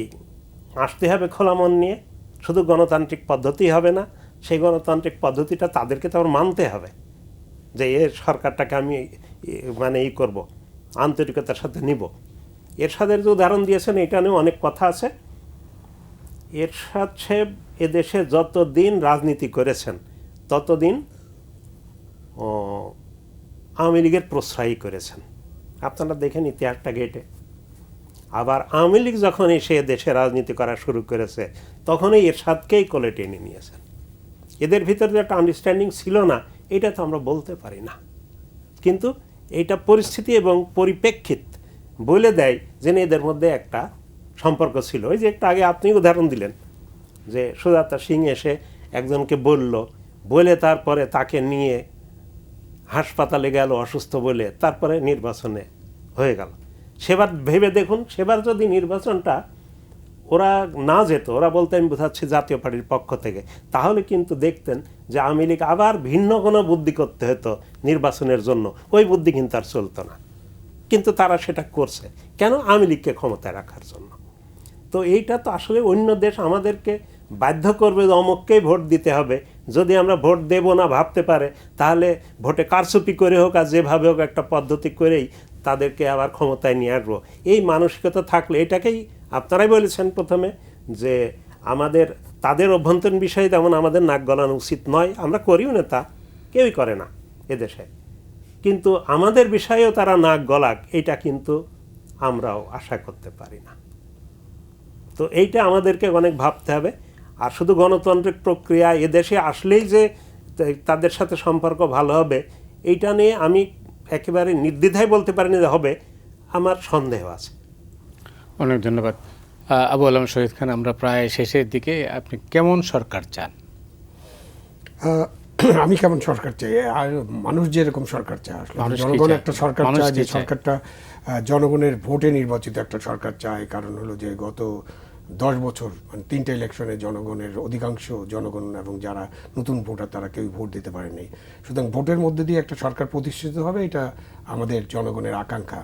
S2: আসতে হবে খোলা মন নিয়ে, শুধু গণতান্ত্রিক পদ্ধতি হবে না, সেই গণতান্ত্রিক পদ্ধতিটা তাদেরকে তো আবার মানতে হবে, যে এর সরকারটাকে আমি মানে করব, আন্তরিকতার সাথে নিব। এরশাদের যে উদাহরণ দিয়েছেন, এটা নিয়েও অনেক কথা আছে। এরশাদ সাহেব এদেশে যতদিন রাজনীতি করেছেন, ততদিন আওয়ামী লীগের প্রশ্রয়ই করেছেন। আপনারা দেখেন ইতিহাসটা ঘেটে। আবার আওয়ামী লীগ যখন এসে দেশে রাজনীতি করা শুরু করেছে, তখনই এরশাদকেই কোলে টেনে নিয়েছেন। এদের ভিতরে যে একটা আন্ডারস্ট্যান্ডিং ছিল না, এটা তো আমরা বলতে পারি না, কিন্তু এইটা পরিস্থিতি এবং পরিপ্রেক্ষিত বলে দেয় যে এদের মধ্যে একটা সম্পর্ক ছিল। ওই যে একটু আগে আপনি উদাহরণ দিলেন যে সুজাতা সিং এসে একজনকে বলে তারপরে তাকে নিয়ে হাসপাতালে গেল অসুস্থ বলে, তারপরে নির্বাচনে হয়ে গেল। সেবার ভেবে দেখুন, সেবার যদি নির্বাচনটা ওরা না যেত, ওরা বলতে আমি বোঝাচ্ছি জাতীয় পার্টির পক্ষ থেকে, তাহলে কিন্তু দেখতেন যে আওয়ামী লীগ আবার ভিন্ন কোনো বুদ্ধি করতে হতো নির্বাচনের জন্য, ওই বুদ্ধি কিন্তু আর চলতো না। কিন্তু তারা সেটা করছে কেন? আওয়ামী লীগকে ক্ষমতায় রাখার জন্য। তো এইটা তো আসলে অন্য দেশ আমাদেরকে বাধ্য করবে যে অমুককেই ভোট দিতে হবে। যদি আমরা ভোট দেব না ভাবতে পারে, তাহলে ভোটে কারচুপি করে হোক আর যেভাবে হোক একটা পদ্ধতি করেই তাদেরকে আবার ক্ষমতায় নিয়ে আসবো, এই মানসিকতা থাকলে, এটাকেই আপনারাই বলেছেন প্রথমে যে আমাদের তাদের অভ্যন্তরীণ বিষয়ে তেমন আমাদের নাক গলানো উচিত নয়, আমরা করিও না, তা কেউই করে না এদেশে, কিন্তু আমাদের বিষয়েও তারা নাক গলাক, এইটা কিন্তু আমরাও আশা করতে পারি না। তো এইটা আমাদেরকে অনেক ভাবতে হবে। আর শুধু গণতান্ত্রিক প্রক্রিয়া এদেশে আসলেই যে তাদের সাথে সম্পর্ক ভালো হবে, এইটা নিয়ে আমি একেবারে নির্দ্বিধায় বলতে পারিনি যে হবে, আমার সন্দেহ আছে।
S1: অনেক ধন্যবাদ আবু আলম শহীদ খান। আমরা প্রায় শেষের দিকে, আপনি কেমন সরকার চান?
S3: আমি কেমন সরকার চাই, আর মানুষ যেরকম সরকার চায়, আসলে জনগণ একটা সরকার চায়, যে সরকারটা জনগণের ভোটে নির্বাচিত একটা সরকার চায়। কারণ হলো যে গত 10 বছর মানে 3টে ইলেকশনে জনগণের অধিকাংশ জনগণ এবং যারা নতুন ভোটার তারা কেউ ভোট দিতে পারেনি। সুতরাং ভোটের মধ্যে দিয়ে একটা সরকার প্রতিষ্ঠিত হবে, এটা আমাদের জনগণের আকাঙ্ক্ষা।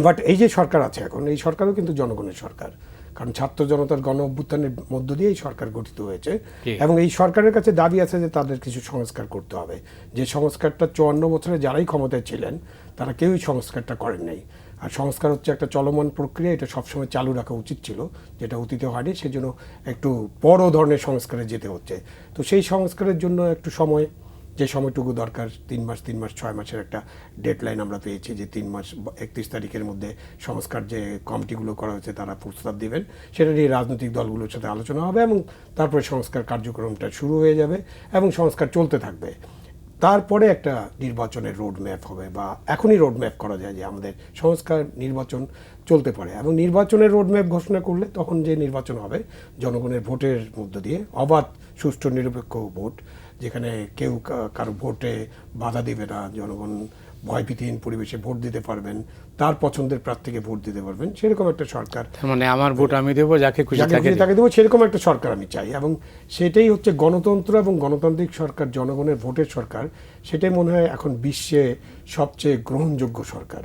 S3: বাট এই যে সরকার আছে এখন, এই সরকারও কিন্তু জনগণের সরকার, কারণ ছাত্র জনতার গণ অভ্যুত্থানের মধ্য দিয়ে এই সরকার গঠিত হয়েছে। এবং এই সরকারের কাছে দাবি আছে যে তাদের কিছু সংস্কার করতে হবে, যে সংস্কারটা 54 বছরে যারাই ক্ষমতায় ছিলেন তারা কেউই সংস্কারটা করেন নাই। আর সংস্কার হচ্ছে একটা চলমান প্রক্রিয়া, এটা সবসময় চালু রাখা উচিত ছিল, যেটা অতীতে হয়নি, সেজন্য একটু বড় ধরনের সংস্কারে যেতে হচ্ছে। তো সেই সংস্কারের জন্য একটু সময়, যে সময়টুকু দরকার, 3 মাস 6 মাসের একটা ডেডলাইন আমরা পেয়েছি, যে 3 মাস 31 তারিখের মধ্যে সংস্কার যে কমিটিগুলো করা হয়েছে তারা প্রস্তাব দিবেন, সেটা নিয়ে রাজনৈতিক দলগুলোর সাথে আলোচনা হবে এবং তারপরে সংস্কার কার্যক্রমটা শুরু হয়ে যাবে এবং সংস্কার চলতে থাকবে। তারপরে একটা নির্বাচনের রোড ম্যাপ হবে, বা এখনই রোড ম্যাপ করা যায় যে আমাদের সংস্কার নির্বাচন চলতে পারে, এবং নির্বাচনের রোড ম্যাপ ঘোষণা করলে তখন যে নির্বাচন হবে জনগণের ভোটের মধ্য দিয়ে, অবাধ সুষ্ঠু নিরপেক্ষ ভোট, যেখানে কেউ কারো ভোটে বাধা দিবে না, জনগণ ভয়ভীতিহীন পরিবেশে ভোট দিতে পারবেন, তার পছন্দের প্রার্থীকে ভোট দিতে পারবেন, সেরকম একটা সরকার।
S1: মানে আমার ভোট আমি দেবো, যাকে খুশি
S3: তাকে দেবো, সেরকম একটা সরকার আমি চাই। এবং সেটাই হচ্ছে গণতন্ত্র এবং গণতান্ত্রিক সরকার, জনগণের ভোটের সরকার। সেটাই মনে হয় এখন বিশ্বে সবচেয়ে গ্রহণযোগ্য সরকার।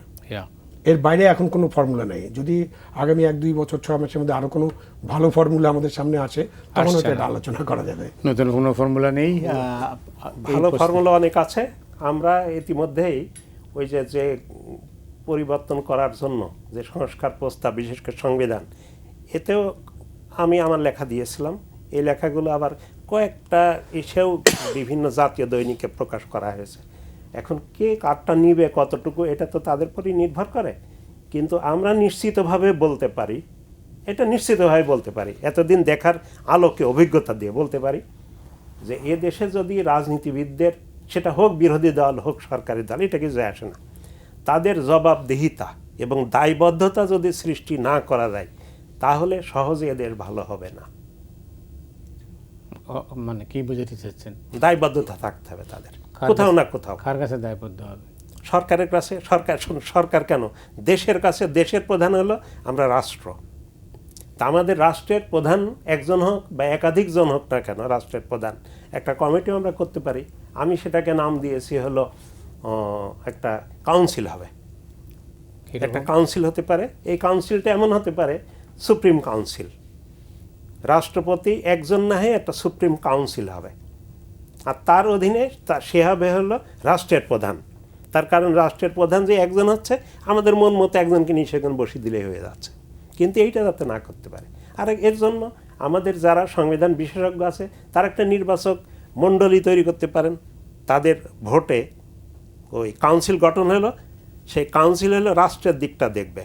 S3: এর বাইরে এখন কোনো ফর্মুলা নেই। যদি আগামী 1-2 বছর 6 মাসের মধ্যে আরো কোনো ভালো ফর্মুলা আমাদের সামনে আসে, তখন হয়তো এটা আলোচনা করা যাবে।
S1: নতুন কোনো ফর্মুলা নেই,
S2: ভালো ফর্মুলা অনেক আছে। আমরা ইতিমধ্যেই ওই যে পরিবর্তন করার জন্য যে সংস্কার প্রস্তাব, বিশেষ করে সংবিধান, এতেও আমি আমার লেখা দিয়েছিলাম। এই লেখাগুলো আবার কয়েকটা এসেও বিভিন্ন জাতীয় দৈনিকে প্রকাশ করা হয়েছে। এখন কে কারটা নিবে, কতটুকু, এটা তো তাদের উপরই নির্ভর করে। কিন্তু আমরা নিশ্চিতভাবে বলতে পারি, এটা নিশ্চিতভাবে বলতে পারি, এতদিন দেখার আলোকে অভিজ্ঞতা দিয়ে বলতে পারি যে এ দেশে যদি রাজনীতিবিদদের, সেটা হোক বিরোধী দল হোক সরকারি দল, এটা কিছু যায় আসে না, তাদের জবাবদিহিতা এবং দায়বদ্ধতা যদি সৃষ্টি না করা যায়, তাহলে সহজে এদের ভালো হবে না।
S1: মানে কি বুঝাতে চাচ্ছেন?
S2: দায়বদ্ধতা থাকতে হবে তাদের
S1: কার
S2: কোথাও
S1: কাছে?
S2: না কোথাও।
S1: কার কাছে দায়বদ্ধ হবে?
S2: সরকারের কাছে। সরকার কেন, দেশের কাছে। দেশের প্রধান হলো আমরা রাষ্ট্র। তা আমাদের রাষ্ট্রের প্রধান একজন হোক বা একাধিক জন হোক না কেন, রাষ্ট্রের প্রধান একটা কমিটিও আমরা করতে পারি। আমি সেটাকে নাম দিয়েছি হলো একটা কাউন্সিল হবে।
S1: কিরকম?
S2: একটা কাউন্সিল হতে পারে। এই কাউন্সিলটা এমন হতে পারে সুপ্রিম কাউন্সিল। রাষ্ট্রপতি একজন না হয়ে একটা সুপ্রিম কাউন্সিল হবে, আর তার অধীনে সে হবে হলো রাষ্ট্রের প্রধান। তার কারণ রাষ্ট্রের প্রধান যে একজন হচ্ছে, আমাদের মন মতো একজনকে নিয়ে সেখানে বসিয়ে দিলেই হয়ে যাচ্ছে। কিন্তু এইটা যাতে না করতে পারে। আর এর জন্য আমাদের যারা সংবিধান বিশেষজ্ঞ আছে তারা একটা নির্বাচক মণ্ডলী তৈরি করতে পারেন। তাদের ভোটে ওই কাউন্সিল গঠন হলো, সেই কাউন্সিল হলো রাষ্ট্রের দিকটা দেখবে,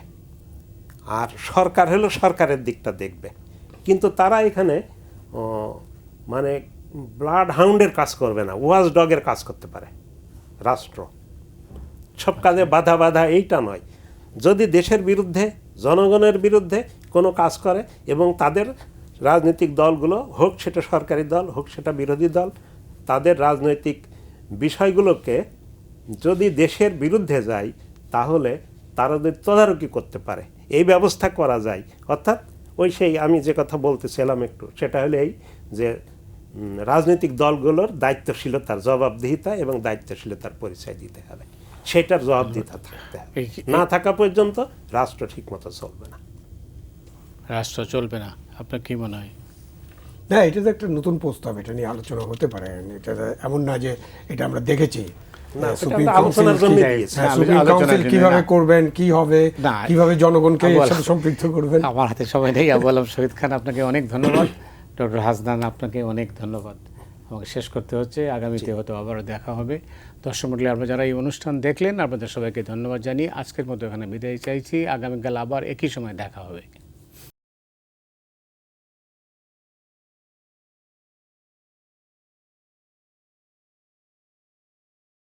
S2: আর সরকার হলো সরকারের দিকটা দেখবে। কিন্তু তারা এখানে মানে ব্লাড হাউন্ডের কাজ করবে না, ওয়াচ ডগের কাজ করতে পারে। রাষ্ট্র সব কাজে বাধা বাধা এইটা নয়। যদি দেশের বিরুদ্ধে, জনগণের বিরুদ্ধে কোনো কাজ করে এবং তাদের রাজনৈতিক দলগুলো, হোক সেটা সরকারি দল হোক সেটা বিরোধী দল, তাদের রাজনৈতিক বিষয়গুলোকে যদি দেশের বিরুদ্ধে যায় তাহলে তারা যদি তদারকি করতে পারে, এই ব্যবস্থা করা যায়। অর্থাৎ ওই সেই আমি যে কথা বলতেছিলাম একটু, সেটা হলো এই যে রাজনৈতিক দলগুলোর দায়িত্বশীলতার, জবাবদিহিতা এবং দায়িত্বশীলতার পরিচয় দিতে হবে। সেটার জবাবদিহিতা থাকতে হবে। না থাকা পর্যন্ত রাষ্ট্র ঠিকমতো চলবে না।
S1: রাষ্ট্র চলবে না, আপনার কি মনে হয়?
S3: না, এটা তো একটা নতুন প্রস্তাব, এটা নিয়ে আলোচনা হতে পারে। এটা এমন না যে এটা আমরা দেখেছি।
S2: না,
S3: সুপ্রিম
S2: সেটা আলোচনার জন্য
S1: কাউন্সিল-
S2: দিয়েছে।
S1: হ্যাঁ,
S3: সুপ্রিম
S1: আলোচনার
S3: কাউন্সিল
S1: জন্য
S3: কিভাবে
S1: না।
S3: করবেন, কি হবে,
S1: না,
S3: কিভাবে জনগণকে এর
S1: আবার-
S3: সাথে সম্পৃক্ত করবেন।
S1: আমার হাতে সময় নেই। আবু আলম শহীদ খান, আপনাকে অনেক ধন্যবাদ। ডক্টর হাসনান, আপনাকে অনেক ধন্যবাদ। আমাকে শেষ করতে হচ্ছে, আগামীতে হয়তো আবারও দেখা হবে। দর্শক মণ্ডলী, আপনারা যারা এই অনুষ্ঠান দেখলেন, আপনাদের সবাইকে ধন্যবাদ জানিয়ে আজকের মতো এখানে বিদায় চাইছি। আগামীকাল আবার একই সময় দেখা হবে।